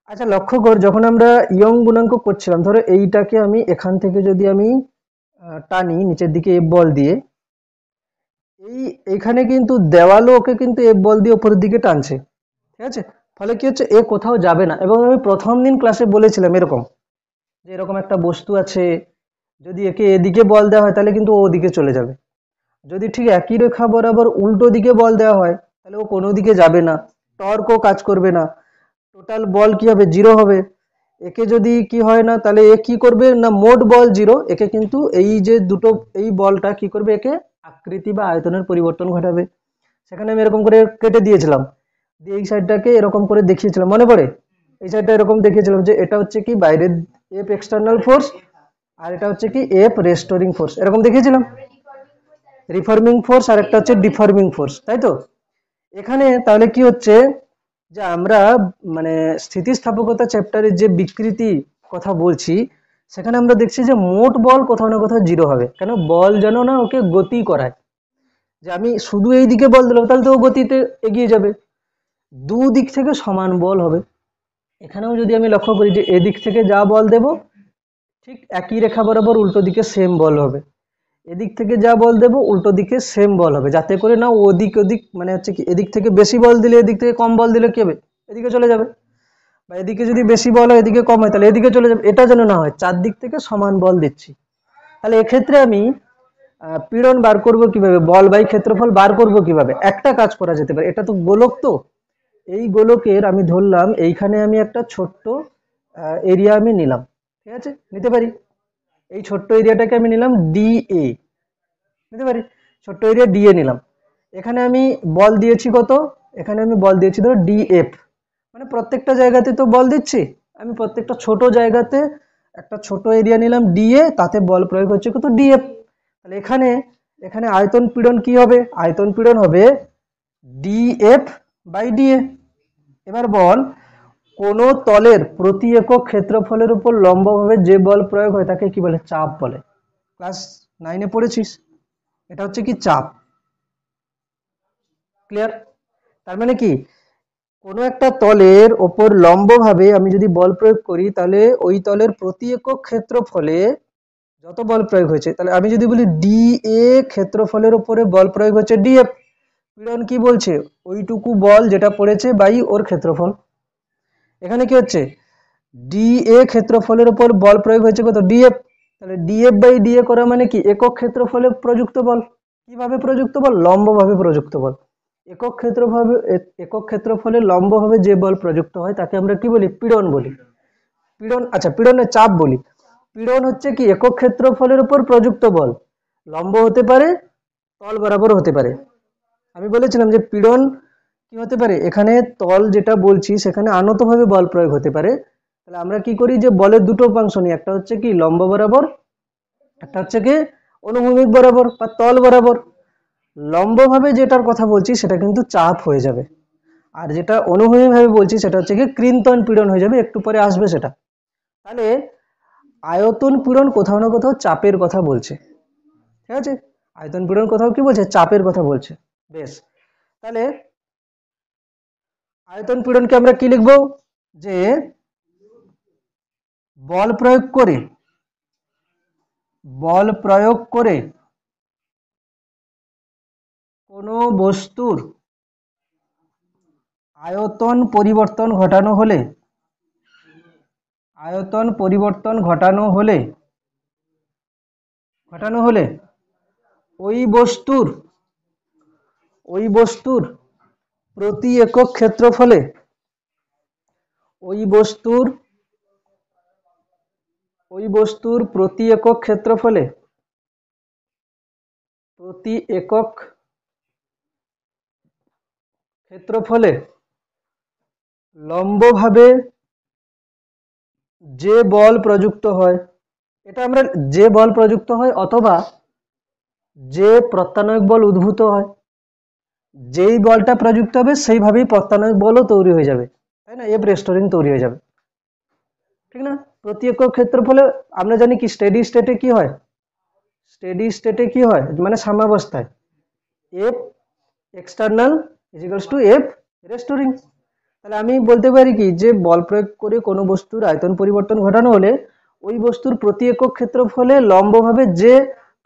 আচ্ছা লক্ষ্য কর, যখন আমরা ইয়ং গুণাঙ্ক করছিলাম, ধরো এইটাকে আমি এখান থেকে যদি আমি টানি নিচের দিকে এফ বল দিয়ে, এইখানে কিন্তু দেওয়ালও ওকে কিন্তু এফ বল দিয়ে উপরের দিকে টানছে। ঠিক আছে, ফলে কি হচ্ছে, এ কোথাও যাবে না। এবং আমি প্রথম দিন ক্লাসে বলেছিলাম এরকম, যে এরকম একটা বস্তু আছে, যদি একে এদিকে বল দেওয়া হয় তাহলে কিন্তু ও ওদিকে চলে যাবে। যদি ঠিক একই রেখা বরাবর উল্টো দিকে বল দেওয়া হয়, তাহলে ও কোনো দিকে যাবে না, টর্কও কাজ করবে না, টোটাল বল কি হবে, জিরো হবে। একে যদি কি হয় না, তাহলে এ কি করবে না, মোট বল জিরো, একে কিন্তু এই যে দুটো, এই বলটা কি করবে, একে আকৃতি বা আয়তনের পরিবর্তন ঘটাবে। সেখানে আমি এরকম করে কেটে দিয়েছিলাম, দিয়ে এই সাইডটাকে এরকম করে দেখিয়েছিলাম, মনে পড়ে? এই সাইডটা এরকম দেখিয়েছিলাম যে এটা হচ্ছে কি বাইরের এফ এক্সটার্নাল ফোর্স, আর এটা হচ্ছে কি এফ রেস্টোরিং ফোর্স, এরকম দেখিয়েছিলাম। রিফর্মিং ফোর্স আর একটা হচ্ছে ডিফর্মিং ফোর্স, তাই তো? এখানে তাহলে কি হচ্ছে, যে আমরা মানে স্থিতিস্থাপকতা চ্যাপ্টারের যে বিকৃতি কথা বলছি, সেখানে আমরা দেখছি যে মোট বল কোথাও না কোথাও জিরো হবে। কেন, বল যেন না ওকে গতি করায়, যে আমি শুধু এই দিকে বল দিলাম তাহলে তো ও গতিতে এগিয়ে যাবে, দুদিক থেকে সমান বল হবে। এখানেও যদি আমি লক্ষ্য করি যে এদিক থেকে যা বল দেব, ঠিক একই রেখা বরাবর উল্টো দিকে সেম বল হবে, এদিক থেকে যা বল দেব উল্টো দিকে সেম বল হবে, যাতে করে না ওদিক ওদিক মানে হচ্ছে কি, এদিক থেকে বেশি বল দিলে এদিক থেকে কম বল দিলে কি হবে, এদিকে চলে যাবে, বা এদিকে যদি বেশি বল হয় এদিকে কম হয় তাহলে এদিকে চলে যাবে। এটা যেন না হয়, চারদিক থেকে সমান বল দিচ্ছি। তাহলে এক্ষেত্রে আমি পীড়ন বার করব কিভাবে, বল বাই ক্ষেত্রফল বার করব কিভাবে? একটা কাজ করা যেতে পারে, এটা তো গোলক, তো এই গোলকের আমি ধরলাম এইখানে আমি একটা ছোট্ট এরিয়া আমি নিলাম, ঠিক আছে, নিতে পারি। এই ছোট্ট এরিয়াটাকে আমি নিলাম ডিএ, নিতে পারি, ছোট্ট এরিয়া ডিএ নিলাম। এখানে আমি বল দিয়েছি কত, এখানে আমি বল দিয়েছি ধরো ডিএফ, মানে প্রত্যেকটা জায়গাতে তো বল দিচ্ছি, আমি প্রত্যেকটা ছোট জায়গাতে একটা ছোট এরিয়া নিলাম ডিএ, তাতে বল প্রয়োগ হচ্ছে কত ডিএফ। তাহলে এখানে এখানে আয়তন পীড়ন কি হবে, আয়তন পীড়ন হবে ডিএফ বাই ডিএ। এবার বল কোন তলের প্রতি একক ক্ষেত্রফলের উপর লম্বভাবে যে বল প্রয়োগ হয় তাকে কি বলে, চাপ বলে। ক্লাস 9-এ পড়েছিস, এটা হচ্ছে কি চাপ। ক্লিয়ার? তার মানে কি কোনো একটা তলের ওপর লম্বভাবে আমি যদি বল প্রয়োগ করি তাহলে ওই তলের প্রতি একক ক্ষেত্রফলে যত বল প্রয়োগ হয়েছে, তাহলে আমি যদি বলি ডি এ ক্ষেত্রফলের উপরে বল প্রয়োগ হচ্ছে ডিএফ, পীড়ন কি বলছে ওইটুকু বল যেটা পড়েছে বাই ওর ক্ষেত্রফল। এখানে কি হচ্ছে ডি এ ক্ষেত্রফলের উপর বল প্রয়োগ হয়েছে কত ডিএফ, তাহলে ডিএফ বাই ডিএ করা মানে কি একক ক্ষেত্রফলে প্রযুক্ত বল। কিভাবে প্রযুক্ত বল, লম্বভাবে প্রযুক্ত বল। একক ক্ষেত্রফলে লম্বভাবে যে বল প্রযুক্ত হয় তাকে আমরা কি বলি, পীড়ন বলি। পীড়ন, আচ্ছা পীড়নের চাপ বলি। পীড়ন হচ্ছে কি একক ক্ষেত্রফলের উপর প্রযুক্ত বল, লম্ব হতে পারে তল বরাবর হতে পারে। আমি বলেছিলাম যে পীড়ন কি হতে পারে, এখানে তল যেটা বলছি সেখানে আনতভাবে বল প্রয়োগ হতে পারে। তাহলে আমরা কি করি যে বলের দুটো উপাংশ নিই, একটা হচ্ছে কি লম্ব বরাবর, একটা হচ্ছে কি অনুভূমিক বরাবর বা তল বরাবর। লম্বভাবে যেটার কথা বলছি সেটা কিন্তু চাপ হয়ে যাবে, আর যেটা অনুভূমিকভাবে বলছি সেটা হচ্ছে কি কৃন্তন পীড়ন হয়ে যাবে, একটু পরে আসবে সেটা। তাহলে আয়তন পীড়ন কোথাও না কোথাও চাপের কথা বলছে, ঠিক আছে, আয়তন পীড়ন কোথাও কি বলছে, চাপের কথা বলছে। বেশ, তাহলে আয়তন পীড়নকে আমরা কি লিখবো, যে বল প্রয়োগ করে, বল প্রয়োগ করে কোনো বস্তুর আয়তন পরিবর্তন ঘটানো হলে, আয়তন পরিবর্তন ঘটানো হলে ওই বস্তুর প্রতি একক ক্ষেত্রফলে, ওই বস্তুর প্রতি একক ক্ষেত্রফলে, লম্বভাবে যে বল প্রযুক্ত হয়, এটা আমরা যে বল প্রযুক্ত হয় অথবা যে প্রত্যানয়ক বল উদ্ভূত হয়, যেই বলটা প্রযুক্ত হবে সেইভাবেই প্রত্যানয়ক বলও তৈরি হয়ে যাবে, তাই না, এফ রেস্টোরিং তৈরি হয়ে যাবে, ঠিক না। প্রতি একক ক্ষেত্রফলে আমরা জানি কি স্টেডি স্টেটে কি হয়, মানে সাম্যাবস্থায় F external equals to F restoring. তাহলে আমি বলতে পারি কি যে বল প্রয়োগ করে কোনো বস্তুর আয়তন পরিবর্তন ঘটানো হলে ওই বস্তুর প্রতি একক ক্ষেত্রফলে লম্বভাবে যে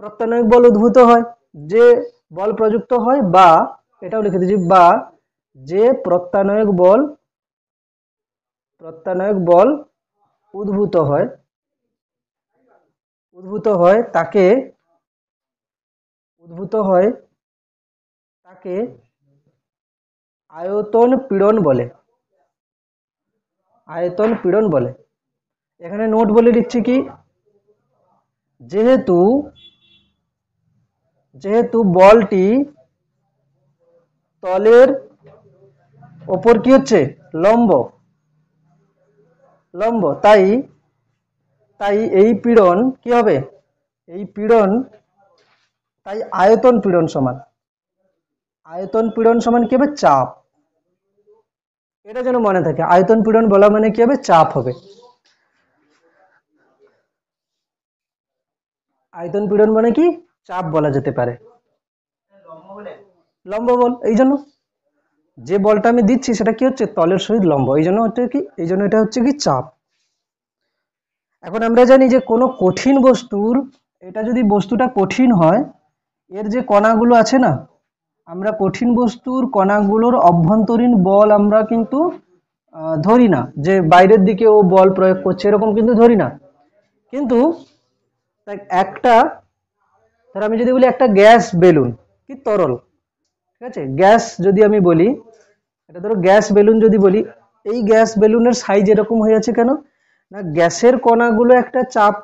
প্রত্যানয়ক বল উদ্ভূত হয়, যে বল প্রযুক্ত হয়, বা এটাও লিখে দিচ্ছি, বা যে প্রত্যানয়ক বল উদ্ভূত হয় তাকে আয়তন পীড়ন বলে, আয়তন পীড়ন বলে। এখানে নোট বলে দিচ্ছি কি, যেহেতু বলটি তলের ওপর কি হচ্ছে লম্ব, তাই এই পীড়ন কি হবে, তাই আয়তন পীড়ন সমান কি হবে, চাপ। এটা যেন মনে থাকে, আয়তন পীড়ন বলা মানে কি হবে, চাপ হবে। আয়তন পীড়ন মানে কি, চাপ বলা যেতে পারে, লম্ব বল। এই জন্য যে বলটা আমি দিচ্ছি সেটা কি হচ্ছে তলের সহিত লম্ব, এই জন্য এটা হচ্ছে কি চাপ। এখন আমরা জানি যে কোনো কঠিন বস্তুর, এটা যদি বস্তুটা কঠিন হয়, এর যে কণাগুলো আছে না, আমরা কঠিন বস্তুর কণাগুলোর অভ্যন্তরীণ বল আমরা কিন্তু ধরি না, যে বাইরের দিকে ও বল প্রয়োগ করছে এরকম কিন্তু ধরি না। কিন্তু ধর আমি যদি বলি একটা গ্যাস বেলুন কি তরল, ঠিক আছে, গ্যাস যদি আমি বলি, এটা ধরো গ্যাস বেলুন যদি বলি, এই গ্যাস বেলুনের সাইজ এরকম হয়ে আছে কেন না, গ্যাসের কণাগুলো একটা চাপ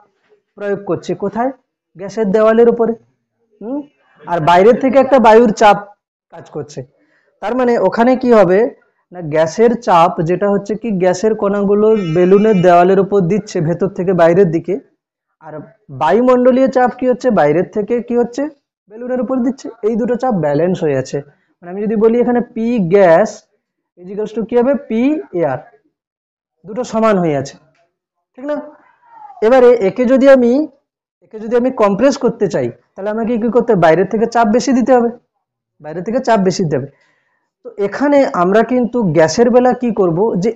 প্রয়োগ করছে কোথায়, গ্যাসের দেওয়ালের উপরে, আর বাইরের থেকে একটা বায়ুর চাপ কাজ করছে। তার মানে ওখানে কি হবে না, গ্যাসের চাপ যেটা হচ্ছে কি গ্যাসের কণাগুলো বেলুনের দেওয়ালের উপর দিচ্ছে ভেতর থেকে বাইরের দিকে, আর বায়ুমণ্ডলীয় চাপ কি হচ্ছে বাইরের থেকে কি হচ্ছে বেলুনের উপর দিচ্ছে, এই দুটো চাপ ব্যালেন্স হয়ে আছে। মানে আমি যদি বলি এখানে পি গ্যাস ইজিক্যালস টু কি হবে পি এয়ার, দুটো সমান হয়ে আছে, ঠিক না? এবারে একে যদি আমি কম্প্রেস করতে চাই তাহলে আমাকে কি করতে হবে, বাইরের থেকে চাপ বেশি দিতে হবে, বাইরে থেকে চাপ বেশি দিতে হবে। তো এখানে আমরা কিন্তু গ্যাসের বেলা কি করব, যে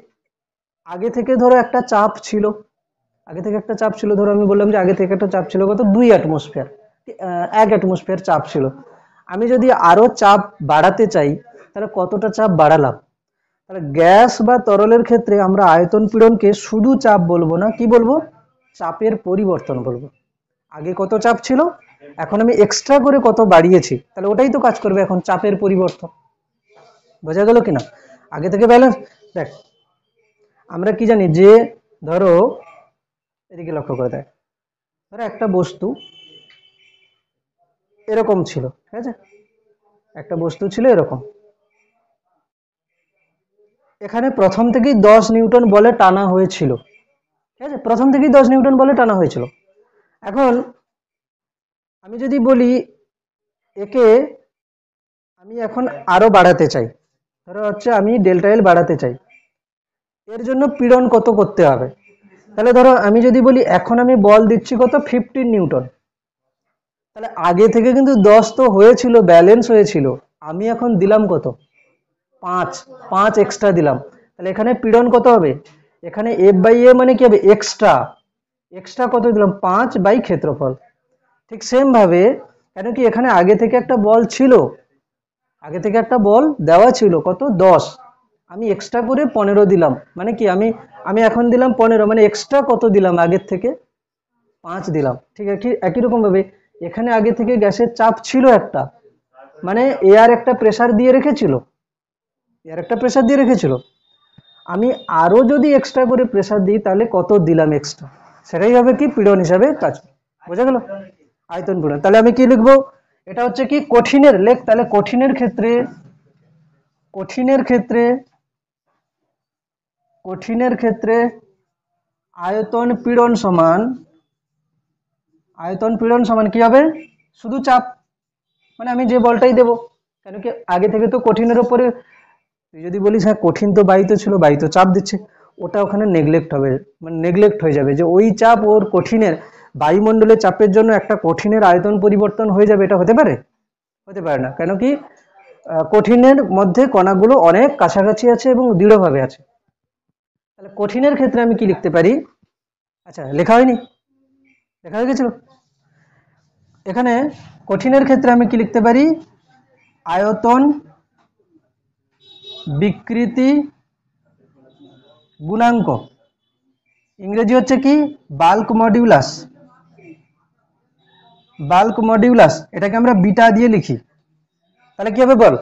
আগে থেকে ধরো একটা চাপ ছিল, ধরো আমি বললাম যে আগে থেকে একটা চাপ ছিল কত 2 অ্যাটমসফিয়ার, 1 অ্যাটমসফিয়ার চাপ ছিল। আমি যদি আরো চাপ বাড়াতে চাই তাহলে কতটা চাপ বাড়ালাম, তাহলে গ্যাস বা তরলের ক্ষেত্রে আমরা আয়তন পীড়নকে শুধু চাপ বলবো না, কি বলবো, চাপের পরিবর্তন বলবো। আগে কত চাপ ছিল, এখন আমি এক্সট্রা করে কত বাড়িয়েছি, তাহলে ওটাই তো কাজ করবে এখন চাপের পরিবর্তন। বোঝা গেল কিনা? আগে থেকে ব্যালেন্স। দেখ আমরা কি জানি যে ধরো এদিকে লক্ষ্য করে দেখ, ধরো একটা বস্তু এরকম ছিল, ঠিক আছে, একটা বস্তু ছিল এরকম, এখানে প্রথম থেকেই 10 নিউটন বলে টানা হয়েছিল, ঠিক আছে, প্রথম থেকেই 10 নিউটন বলে টানা হয়েছিল। এখন আমি যদি বলি একে আমি এখন আরো বাড়াতে চাই, ধরো হচ্ছে আমি ডেল্টা এল বাড়াতে চাই, এর জন্য পীড়ন কত করতে হবে, তাহলে ধরো আমি যদি বলি এখন আমি বল দিচ্ছি কত 15 নিউটন, তাহলে আগে থেকে কিন্তু 10 তো হয়েছিল, ব্যালেন্স হয়েছিল, আমি এখন দিলাম কত 5, 5 এক্সট্রা দিলাম, তাহলে এখানে পীড়ন কত হবে, এখানে এফ বাই এ মানে কি হবে এক্সট্রা, এক্সট্রা কত দিলাম 5 বাই ক্ষেত্রফল। ঠিক সেম ভাবে কেন কি এখানে আগে থেকে একটা বল ছিল, আগে থেকে একটা বল দেওয়া ছিল কত 10, আমি এক্সট্রা করে 15 দিলাম, মানে কি আমি আমি এখন দিলাম 15, মানে এক্সট্রা কত দিলাম আগের থেকে 5 দিলাম। ঠিক আছে, একই রকম ভাবে এখানে আগে থেকে গ্যাসের চাপ ছিল একটা, মানে এয়ার একটা প্রেসার দিয়ে রেখেছিল, আমি আরো যদি এক্সট্রা করে প্রেসার দিই তাহলে কত দিলাম এক্সট্রা, সেটাই হবে কি পীড়ন হিসাবে কাজ। বোঝা গেল? আয়তন পীড়ন। তাহলে আমি কি লিখবো, এটা হচ্ছে কি কঠিনের লেখ, তাহলে কঠিনের ক্ষেত্রে আয়তন পীড়ন সমান কি হবে, শুধু চাপ, মানে আমি যে বলটাই দেবো, কেন কি আগে থেকে তো কঠিনের উপরে, তুই যদি বলিস হ্যাঁ কঠিন তো বায়ুতে ছিল, বায়ু তো চাপ দিচ্ছে, ওটা ওখানে নেগলেক্ট হবে, মানে নেগলেক্ট হয়ে যাবে, যে ওই চাপ ওর কঠিনের বায়ুমণ্ডলের চাপের জন্য একটা কঠিনের আয়তন পরিবর্তন হয়ে যাবে, এটা হতে পারে? হতে পারে না। কেন কি কঠিনের মধ্যে কণাগুলো অনেক কাছাকাছি আছে এবং দৃঢ়ভাবে আছে। তাহলে কঠিনের ক্ষেত্রে আমি কি লিখতে পারি, আচ্ছা লেখা হয়নি, লেখা হয়ে গেছিল, এখানে কঠিনের ক্ষেত্রে আমি কি লিখতে পারি, আয়তন বিকৃতি গুণাঙ্ক, ইংরেজি হচ্ছে কি বাল্ক মডিউলাস, এটাকে আমরা বিটা দিয়ে লিখি, তাহলে কি হবে বল,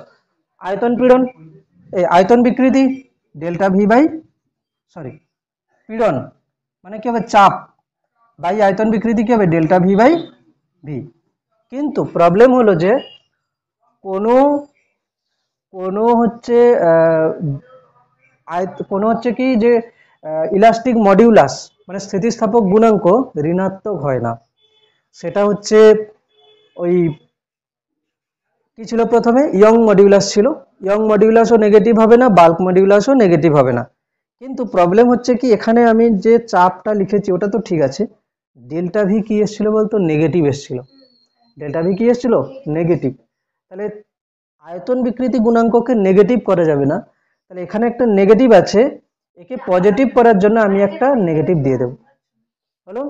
আয়তন পীড়ন এই আয়তন বিকৃতি ডেল্টা ভি বাই পীড়ন মানে কি হবে চাপ বাই আয়তন বিকৃতি কি হবে ডেল্টা ভি বাই ভি। কিন্তু প্রবলেম হলো যে কোনো কোনো হচ্ছে কোনো হচ্ছে কি যে ইলাস্টিক মডিউলাস মানে স্থিতিস্থাপক গুণাঙ্ক ঋণাত্মক হয় না, সেটা হচ্ছে ওই কি ছিল, প্রথমে ইয়ং মডিউলাস ছিল, ইয়ং মডিউলাসও নেগেটিভ হবে না, বাল্ক মডিউলাসও নেগেটিভ হবে না। কিন্তু প্রবলেম হচ্ছে কি এখানে আমি যে চাপটা লিখেছি ওটা তো ঠিক আছে, ডেল্টা ভি কি এসেছিল বলতো, নেগেটিভ এসেছিল, ডেল্টা ভি কি এসেছিল নেগেটিভ, তাহলে আয়তন বিকৃতি গুণাঙ্ককে নেগেটিভ করা যাবে না, তাহলে এখানে একটা নেগেটিভ আছে, একে পজিটিভ করার জন্য আমি একটা নেগেটিভ দিয়ে দেব। হলো,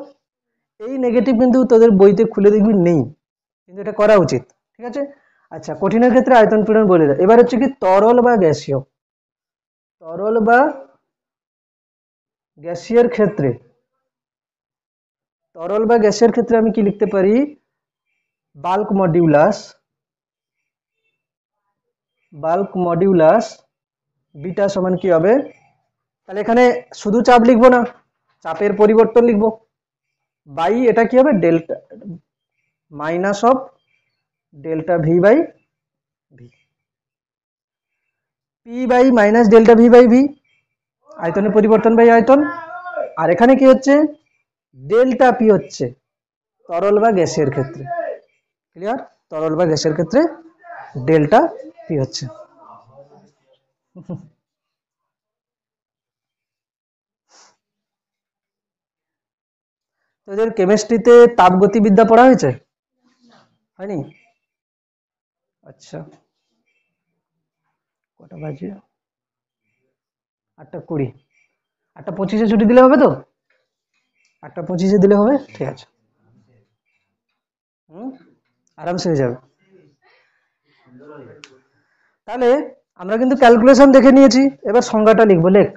এই নেগেটিভ কিন্তু তোদের বইতে খুলে দেখবি নেই, কিন্তু এটা করা উচিত, ঠিক আছে। আচ্ছা কঠিনের ক্ষেত্রে আয়তন পীড়ন বলে দেয়, এবার হচ্ছে কি তরল বা গ্যাসীয় ক্ষেত্রে আমি কি লিখতে পারি, বাল্ক মডিউলাস বিটা সমান কি হবে, তাহলে এখানে শুধু চাপ লিখবো না, চাপের পরিবর্তন লিখবো, বাই এটা কি হবে delta minus of delta V by V. P by minus delta V by V, আয়তনের পরিবর্তন বাই আয়তন। আর এখানে কি হচ্ছে, ডেল্টা পি হচ্ছে তরল বা গ্যাসের ক্ষেত্রে, ক্লিয়ার, তরল বা গ্যাসের ক্ষেত্রে ডেল্টা পি হচ্ছে। তোদের কেমিস্ট্রিতে তাপগতিবিদ্যা পড়া হয়েছে, হয়নি? আচ্ছা, কটা বাজে, 8:20, 8:25 ছুটি দিলে হবে তো? 8:25 দিলে হবে, ঠিক আছে। আরামসে হয়ে যাবে। তাহলে আমরা কিন্তু ক্যালকুলেশন দেখে নিয়েছি, এবার সংজ্ঞাটা লিখবো। লেখ,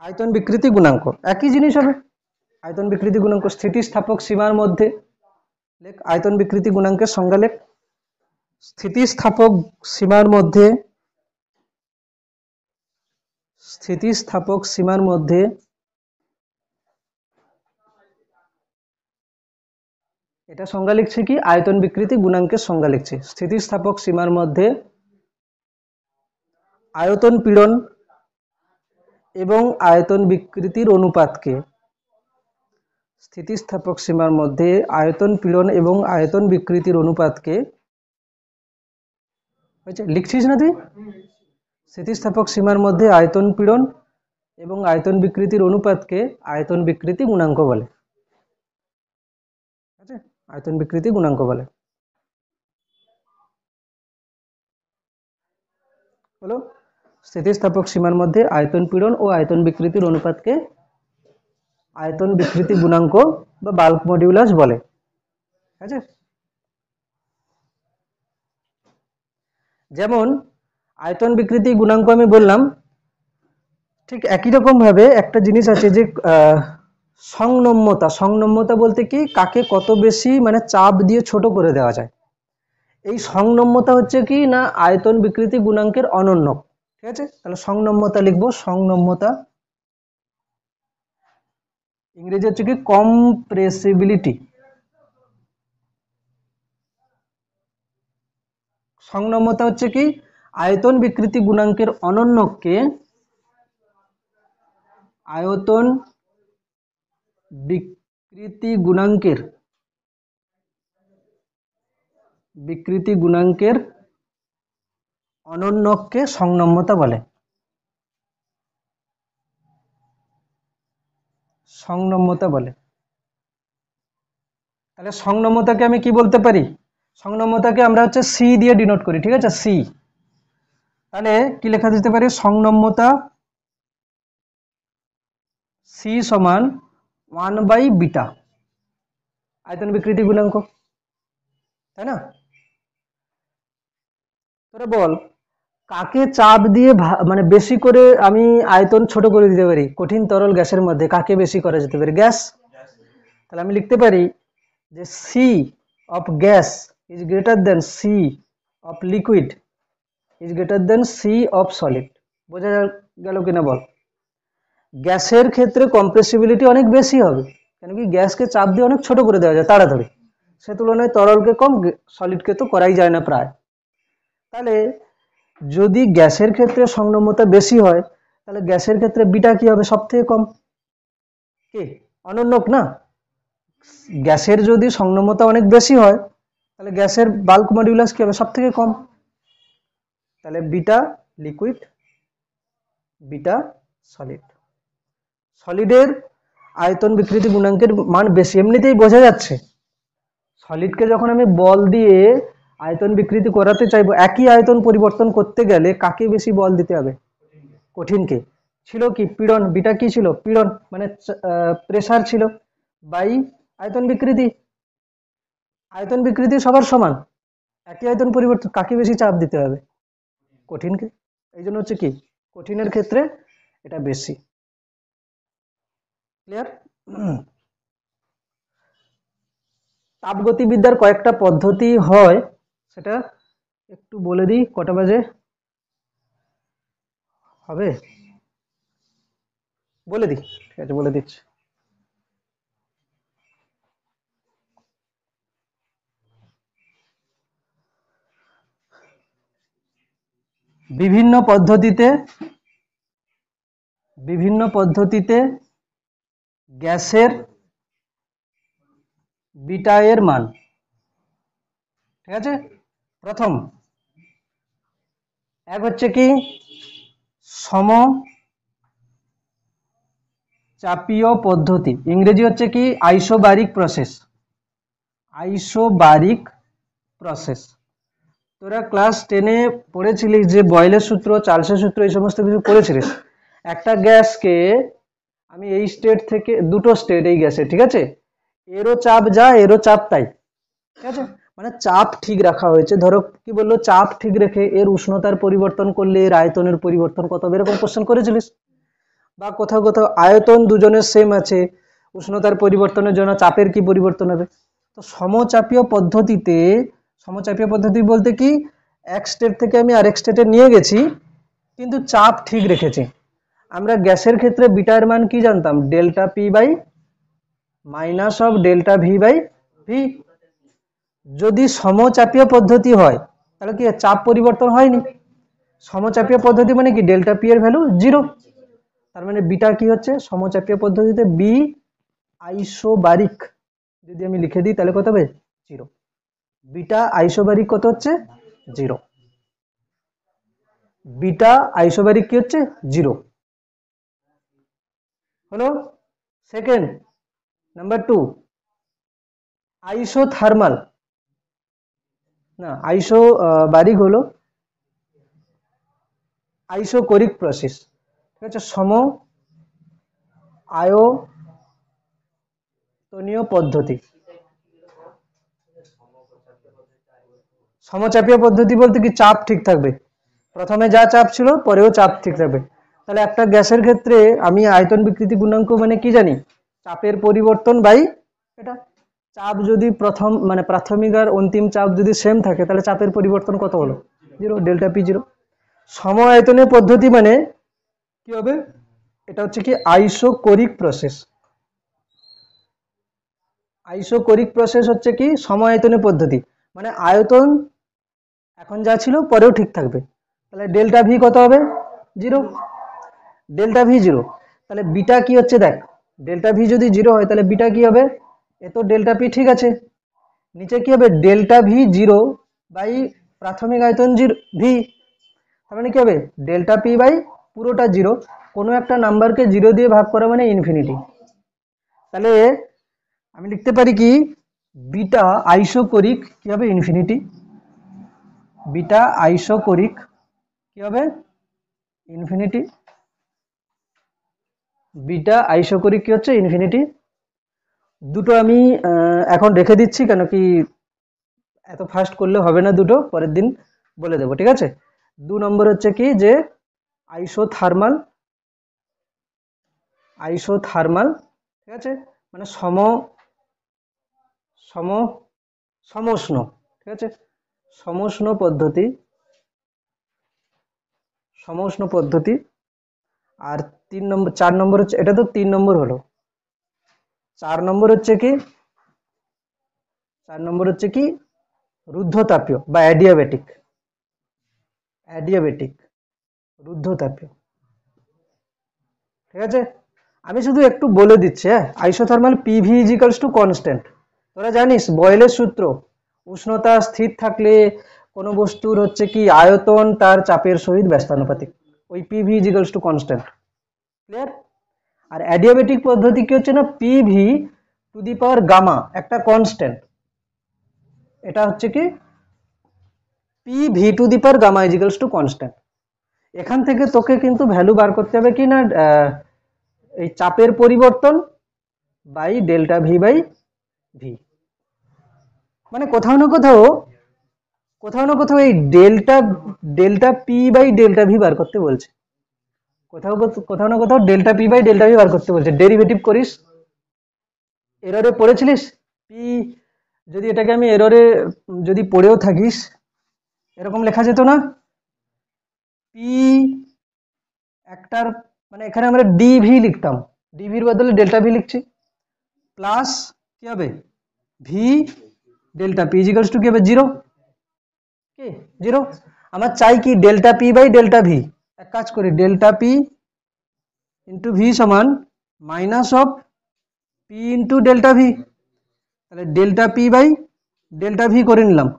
আয়তন বিকৃতি গুণাঙ্ক, একই জিনিস হবে। আয়তন বিকৃতি গুণাঙ্ক স্থিতিস্থাপক সীমার মধ্যে, লেখ আয়তন বিকৃতি গুণাঙ্কের সংজ্ঞা লেখ। স্থিতিস্থাপক সীমার মধ্যে, স্থিতিস্থাপক সীমার মধ্যে এটা সংজ্ঞা লিখছে কি, আয়তন বিকৃতি গুণাঙ্কের সংজ্ঞা লিখছে। স্থিতিস্থাপক সীমার মধ্যে আয়তন পীড়ন এবং আয়তন বিকৃতির অনুপাতকে, স্থিতিস্থাপক সীমার মধ্যে আয়তন পীড়ন এবং আয়তন বিকৃতির অনুপাতকে, লিখছিস না তুই? স্থিতিস্থাপক সীমার মধ্যে আয়তন পীড়ন এবং আয়তন বিকৃতির অনুপাতকে আয়তন বিকৃতি গুণাঙ্ক বলে। ঠিক আছে, আয়তন বিকৃতি গুণাঙ্ক বলে। হলো, স্থিতিস্থাপক সীমার মধ্যে আয়তন পীড়ন ও আয়তন বিকৃতির অনুপাতকে আয়তন বিকৃতি গুণাঙ্ক বা বাল্ক মডিউলাস বলে। ঠিক আছে, যেমন আয়তন বিকৃতি গুণাঙ্ক আমি বললাম, ঠিক একই রকম ভাবে একটা জিনিস আছে যে সংনম্যতা। সংনম্যতা বলতে কি, কাকে কত বেশি মানে চাপ দিয়ে ছোট করে দেওয়া যায়। এই সংনম্যতা হচ্ছে কি না আয়তন বিকৃতি গুণাঙ্কের অনন্যক। ঠিক আছে, তাহলে সংনম্যতা লিখবো। সংনম্যতা ইংরেজি হচ্ছে কি কম্প্রেসিবিলিটি। সংনম্যতা হচ্ছে কি, আয়তন বিকৃতি গুণাঙ্কের অনন্যককে আয়তন বিকৃতি গুণাঙ্কের অনন্যককে সংনম্যতা বলে। সংনম্যতা বলে। তাহলে সংনম্যতাকে আমি কি বলতে পারি, সংনম্যতাকে আমরা হচ্ছে সি দিয়ে ডিনোট করি। ঠিক আছে, সি। তাহলে কি লেখা যেতে পারে, সংনম্যতা সি সমান 1/β আয়তন বিকৃতি গুণাঙ্ক, তাই না? তোরা বল, কাকে চাপ দিয়ে মানে বেশি করে আমি আয়তন ছোট করে দিতে পারি কঠিন তরল গ্যাসের মধ্যে, কাকে বেশি করা যেতে পারে, গ্যাস। তাহলে আমি লিখতে পারি যে C of gas is greater than C of liquid is greater than C of solid. বোঝা গেল কিনা বল? গ্যাসের ক্ষেত্রে কম্প্রেসিবিলিটি অনেক বেশি হবে, কেন কি গ্যাসকে চাপ দিয়ে অনেক ছোট করে দেওয়া যায় তাড়াতাড়ি, সে তুলনায় তরলকে কম, সলিডকে তো করাই যায় না প্রায়। তাহলে যদি গ্যাসের ক্ষেত্রে সংনম্যতা বেশি হয়, তাহলে গ্যাসের ক্ষেত্রে বিটা কি হবে, সব থেকে কম, কে, অনন্যক না। গ্যাসের যদি সংনম্যতা অনেক বেশি হয়, তাহলে গ্যাসের বাল্ক মডিউলাস কি হবে, সব থেকে কম। তাহলে বিটা লিকুইড, বিটা সলিড। সলিডের আয়তন বিকৃতি গুণাঙ্কের মান বেশি, এমনিতেই বোঝা যাচ্ছে। সলিডকে যখন আমি বল দিয়ে আয়তন বিকৃতি করাতে চাইবো, একই আয়তন পরিবর্তন করতে গেলে কাকে বেশি বল দিতে হবে, কঠিনকে। ছিল কি পীড়ন, বিটা কি ছিল, পীড়ন মানে প্রেসার ছিল, বাই আয়তন বিকৃতি। আয়তন বিকৃতি সবার সমান, একই আয়তন পরিবর্তন, কাকে বেশি চাপ দিতে হবে, কঠিনকে। এই জন্য হচ্ছে কি, কঠিনের ক্ষেত্রে এটা বেশি। ক্লিয়ার? তাপগতিবিদ্যার কয়েকটা পদ্ধতি হয়, সেটা একটু বলে দিই। কটা বাজে হবে বলে দিই, ঠিক আছে বলে দিচ্ছি। বিভিন্ন পদ্ধতিতে গ্যাসের বিটা এর মান। ঠিক আছে, প্রথম এক হচ্ছে কি সমচাপীয় পদ্ধতি, ইংরেজি হচ্ছে কি আইসোবারিক প্রসেস। তোরা ক্লাস 10-এ পড়েছিলিস যে বয়েলের সূত্র, চার্লসের সূত্র, এই সমস্ত কিছু পড়েছিলিস। একটা গ্যাসকে আমি এই স্টেট থেকে, দুটো স্টেট এই গ্যাসে, ঠিক আছে, এরও চাপ যা এরও চাপ তাই, ঠিক আছে, মানে চাপ ঠিক রাখা হয়েছে। ধরো কি বললো, চাপ ঠিক রেখে এর উষ্ণতার পরিবর্তন করলে এর আয়তনের পরিবর্তন কত হবে, এরকম কোশ্চেন করেছিলিস। বা কোথাও কোথাও আয়তন দুজনের সেম আছে, উষ্ণতার পরিবর্তনের জন্য চাপের কি পরিবর্তন হবে। তো সমচাপীয় পদ্ধতি বলতে কি এক স্টেট থেকে আমি আরেক স্টেটে নিয়ে গেছি কিন্তু চাপ ঠিক রেখেছি। আমরা গ্যাসের ক্ষেত্রে বিটার মান কি জানতাম, delta P by minus of delta V by V. যদি সমচাপীয় পদ্ধতি হয় তাহলে কি চাপ পরিবর্তন হয়নি। সমচাপীয় পদ্ধতি মানে কি ডেল্টা পি এর ভ্যালু 0, তার মানে বিটা কি হচ্ছে সমচাপীয় পদ্ধতিতে বি আইসোবারিক, যদি আমি লিখে দিই তাহলে কত হবে 0। বিটা আইসোবারিক কত হচ্ছে 0, বিটা আইসোবারিক কি হচ্ছে 0 হলো। সেকেন্ড, নাম্বার 2 আইসোথার্মাল, না আইসোবারিক হলো আইসোকোরিক প্রসেস, ঠিক আছে, সম আয়তনীয় পদ্ধতি। সমচাপীয় পদ্ধতি বলতে কি চাপ ঠিক থাকবে, প্রথমে যা চাপ ছিল পরেও চাপ ঠিক থাকবে। তাহলে একটা গ্যাসের ক্ষেত্রে আমি আয়তন বিকৃতি গুণাঙ্ক মানে কি জানি, চাপের পরিবর্তন বাই এটা। চাপ যদি প্রথম মানে প্রাথমিক আর অন্তিম চাপ যদি সেম থাকে তাহলে চাপের পরিবর্তন কত হলো 0, ডেল্টা পি 0। সম আয়তনীয় পদ্ধতি মানে কি হবে, এটা হচ্ছে কি আইসোকোরিক প্রসেস। আইসোকোরিক প্রসেস হচ্ছে কি সম আয়তনীয় পদ্ধতি, মানে আয়তন এখন যা ছিল পরেও ঠিক থাকবে। তাহলে ডেল্টা ভি কত হবে 0, ডেল্টা ভি 0। তাহলে বিটা কি হচ্ছে দেখ, ডেল্টা ভি যদি 0 হয় তাহলে বিটা কি হবে, এ তো ডেল্টা পি ঠিক আছে, নিচে কি হবে ডেল্টা ভি 0 বাই প্রাথমিক আয়তন 0 ভি, তার মানে কি হবে ডেল্টা পি বাই পুরোটা 0, কোনো একটা নাম্বারকে 0 দিয়ে ভাগ করা মানে ইনফিনিটি। তাহলে আমি লিখতে পারি কি বিটা আইসোকোরিক কি হবে ইনফিনিটি, বিটা আইসোকোরিক কি হবে ইনফিনিটি, বিটা আইসোকোরিক কি হচ্ছে ইনফিনিটি। দুটো আমি এখন রেখে দিচ্ছি, কেন কি এত ফাস্ট করলে হবে না, দুটো পরের দিন বলে দেবো, ঠিক আছে। 2 নম্বর হচ্ছে কি যে আইসোথার্মাল, ঠিক আছে, মানে সমউষ্ণ, ঠিক আছে, সমউষ্ণ পদ্ধতি। আর 3 নম্বর 4 নম্বর হচ্ছে, এটা তো 3 নম্বর হলো, 4 নম্বর হচ্ছে কি রুদ্ধতাপীয় বা অ্যাডিয়াবেটিক রুদ্ধতাপীয়, ঠিক আছে। আমি শুধু একটু বলে দিচ্ছি, হ্যাঁ, isothermal PV equals to constant. তোরা জানিস বয়েলের সূত্র, উষ্ণতা স্থির থাকলে কোনো বস্তুর হচ্ছে কি আয়তন তার চাপের সহিত ব্যস্তানুপাতিক, ওই PV equals to constant, clear. আর অ্যাডিয়াবেটিক পদ্ধতি কি হচ্ছে না PV to the power gamma একটা কনস্ট্যান্ট, এটা হচ্ছে কি PV to the power gamma equals to constant. এখান থেকে তোকে কিন্তু ভ্যালু বার করতে হবে কি না এই চাপের পরিবর্তন by delta V by V, মানে কোথাও না কোথাও এই delta P by delta V বার করতে বলছে, কোথাও না কোথাও delta P by delta V বার করতে বলছে। ডেরিভেটিভ করিস, এররে পড়েছিলিস পি, যদি এটাকে আমি এররে যদি পড়েও থাকিস এরকম লেখা যেত না, পি একটার মানে এখানে আমরা ডিভি লিখতাম, ডিভির বদলে ডেল্টা ভি লিখছি, প্লাস কি হবে V delta P equals to কি হবে 0, কি 0। আমার চাই কি delta P by delta V. এক কাজ করি, ডেল্টা পি ইন্টু ভি সমান minus of P into delta V. তাহলে delta P by delta V করে নিলাম,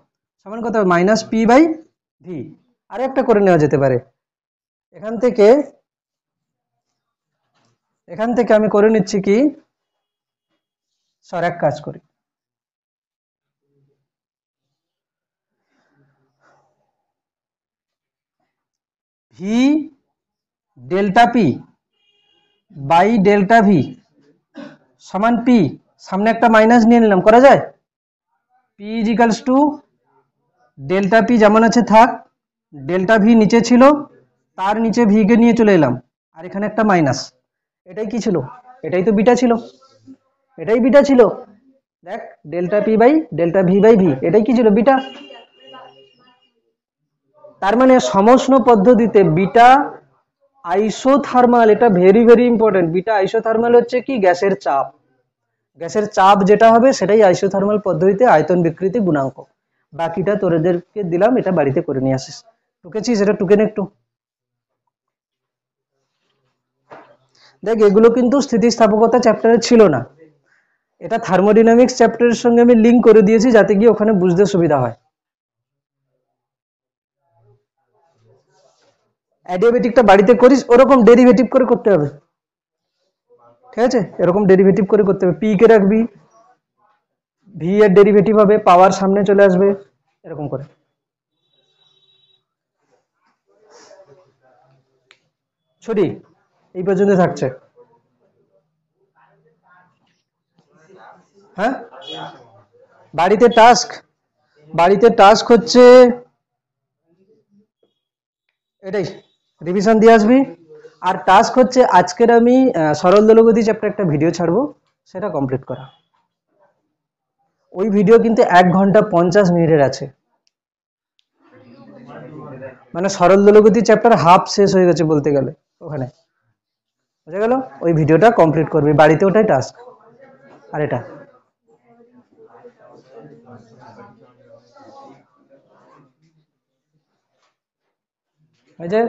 সমান কত হবে মাইনাস পি বাই ভি। আর একটা করে নেওয়া যেতে পারে, এখান থেকে আমি করে নিচ্ছি কি, এক কাজ করি, V delta P by delta V সমান পি, সামনে একটা মাইনাস নিয়ে নিলাম, করা যায়? P is equals to delta P যেমন আছে থাক, ডেল্টা ভি নিচে ছিল, তার নিচে ভি কে নিয়ে চলে এলাম, আর এখানে একটা মাইনাস। এটাই কি ছিল? এটাই তো বিটা ছিল, এটাই বিটা ছিল। দেখ, delta P by delta V by V, এটাই কি ছিল? বিটা। তার মানে সমষ্ণ পদ্ধতিতে বিটা আইসোথার্মাল, এটা very very important. Beta isothermal হচ্ছে কি, গ্যাসের চাপ, গ্যাসের চাপ যেটা হবে সেটাই আইসোথার্মাল পদ্ধতিতে আয়তন বিকৃতি গুণাঙ্ক। বাকিটা তোদেরকে দিলাম, এটা বাড়িতে করে নিয়ে আসিস। টুকেছিস? এটা টুকে নে একটু। দেখ, এগুলো কিন্তু স্থিতিস্থাপকতা চ্যাপ্টারে ছিল না, এটা থার্মোডাইনামিক্স চ্যাপ্টারের সঙ্গে আমি লিঙ্ক করে দিয়েছি যাতে গিয়ে ওখানে বুঝতে সুবিধা হয়। অ্যাডিয়াবেটিকটা বাড়িতে করিস, ওরকম ডেরিভেটিভ করে করতে হবে, ঠিক আছে? এরকম ডেরিভেটিভ করে করতে হবে, পি কে রাখবি, ভি এর ডেরিভেটিভ হবে, পাওয়ার সামনে চলে আসবে, এরকম করে। ছুটি এই পর্যন্ত থাকছে। হ্যাঁ, বাড়িতে টাস্ক হচ্ছে এটাই, রিভিশন দিয়ে আসবি। আর টাস্ক হচ্ছে আজকের আমি সরল দোলগতি চ্যাপ্টার একটা ভিডিও ছাড়বো, সেটা কমপ্লিট করা। ওই ভিডিও কিন্তু 1 ঘন্টা 50 মিনিটের আছে, মানে সরল দোলগতি চ্যাপ্টার হাফ শেষ হয়ে গেছে বলতে গেলে ওখানে, বুঝা গেল? ওই ভিডিওটা কমপ্লিট করবি বাড়িতে, ওটাই টাস্ক। আর এটা এই যে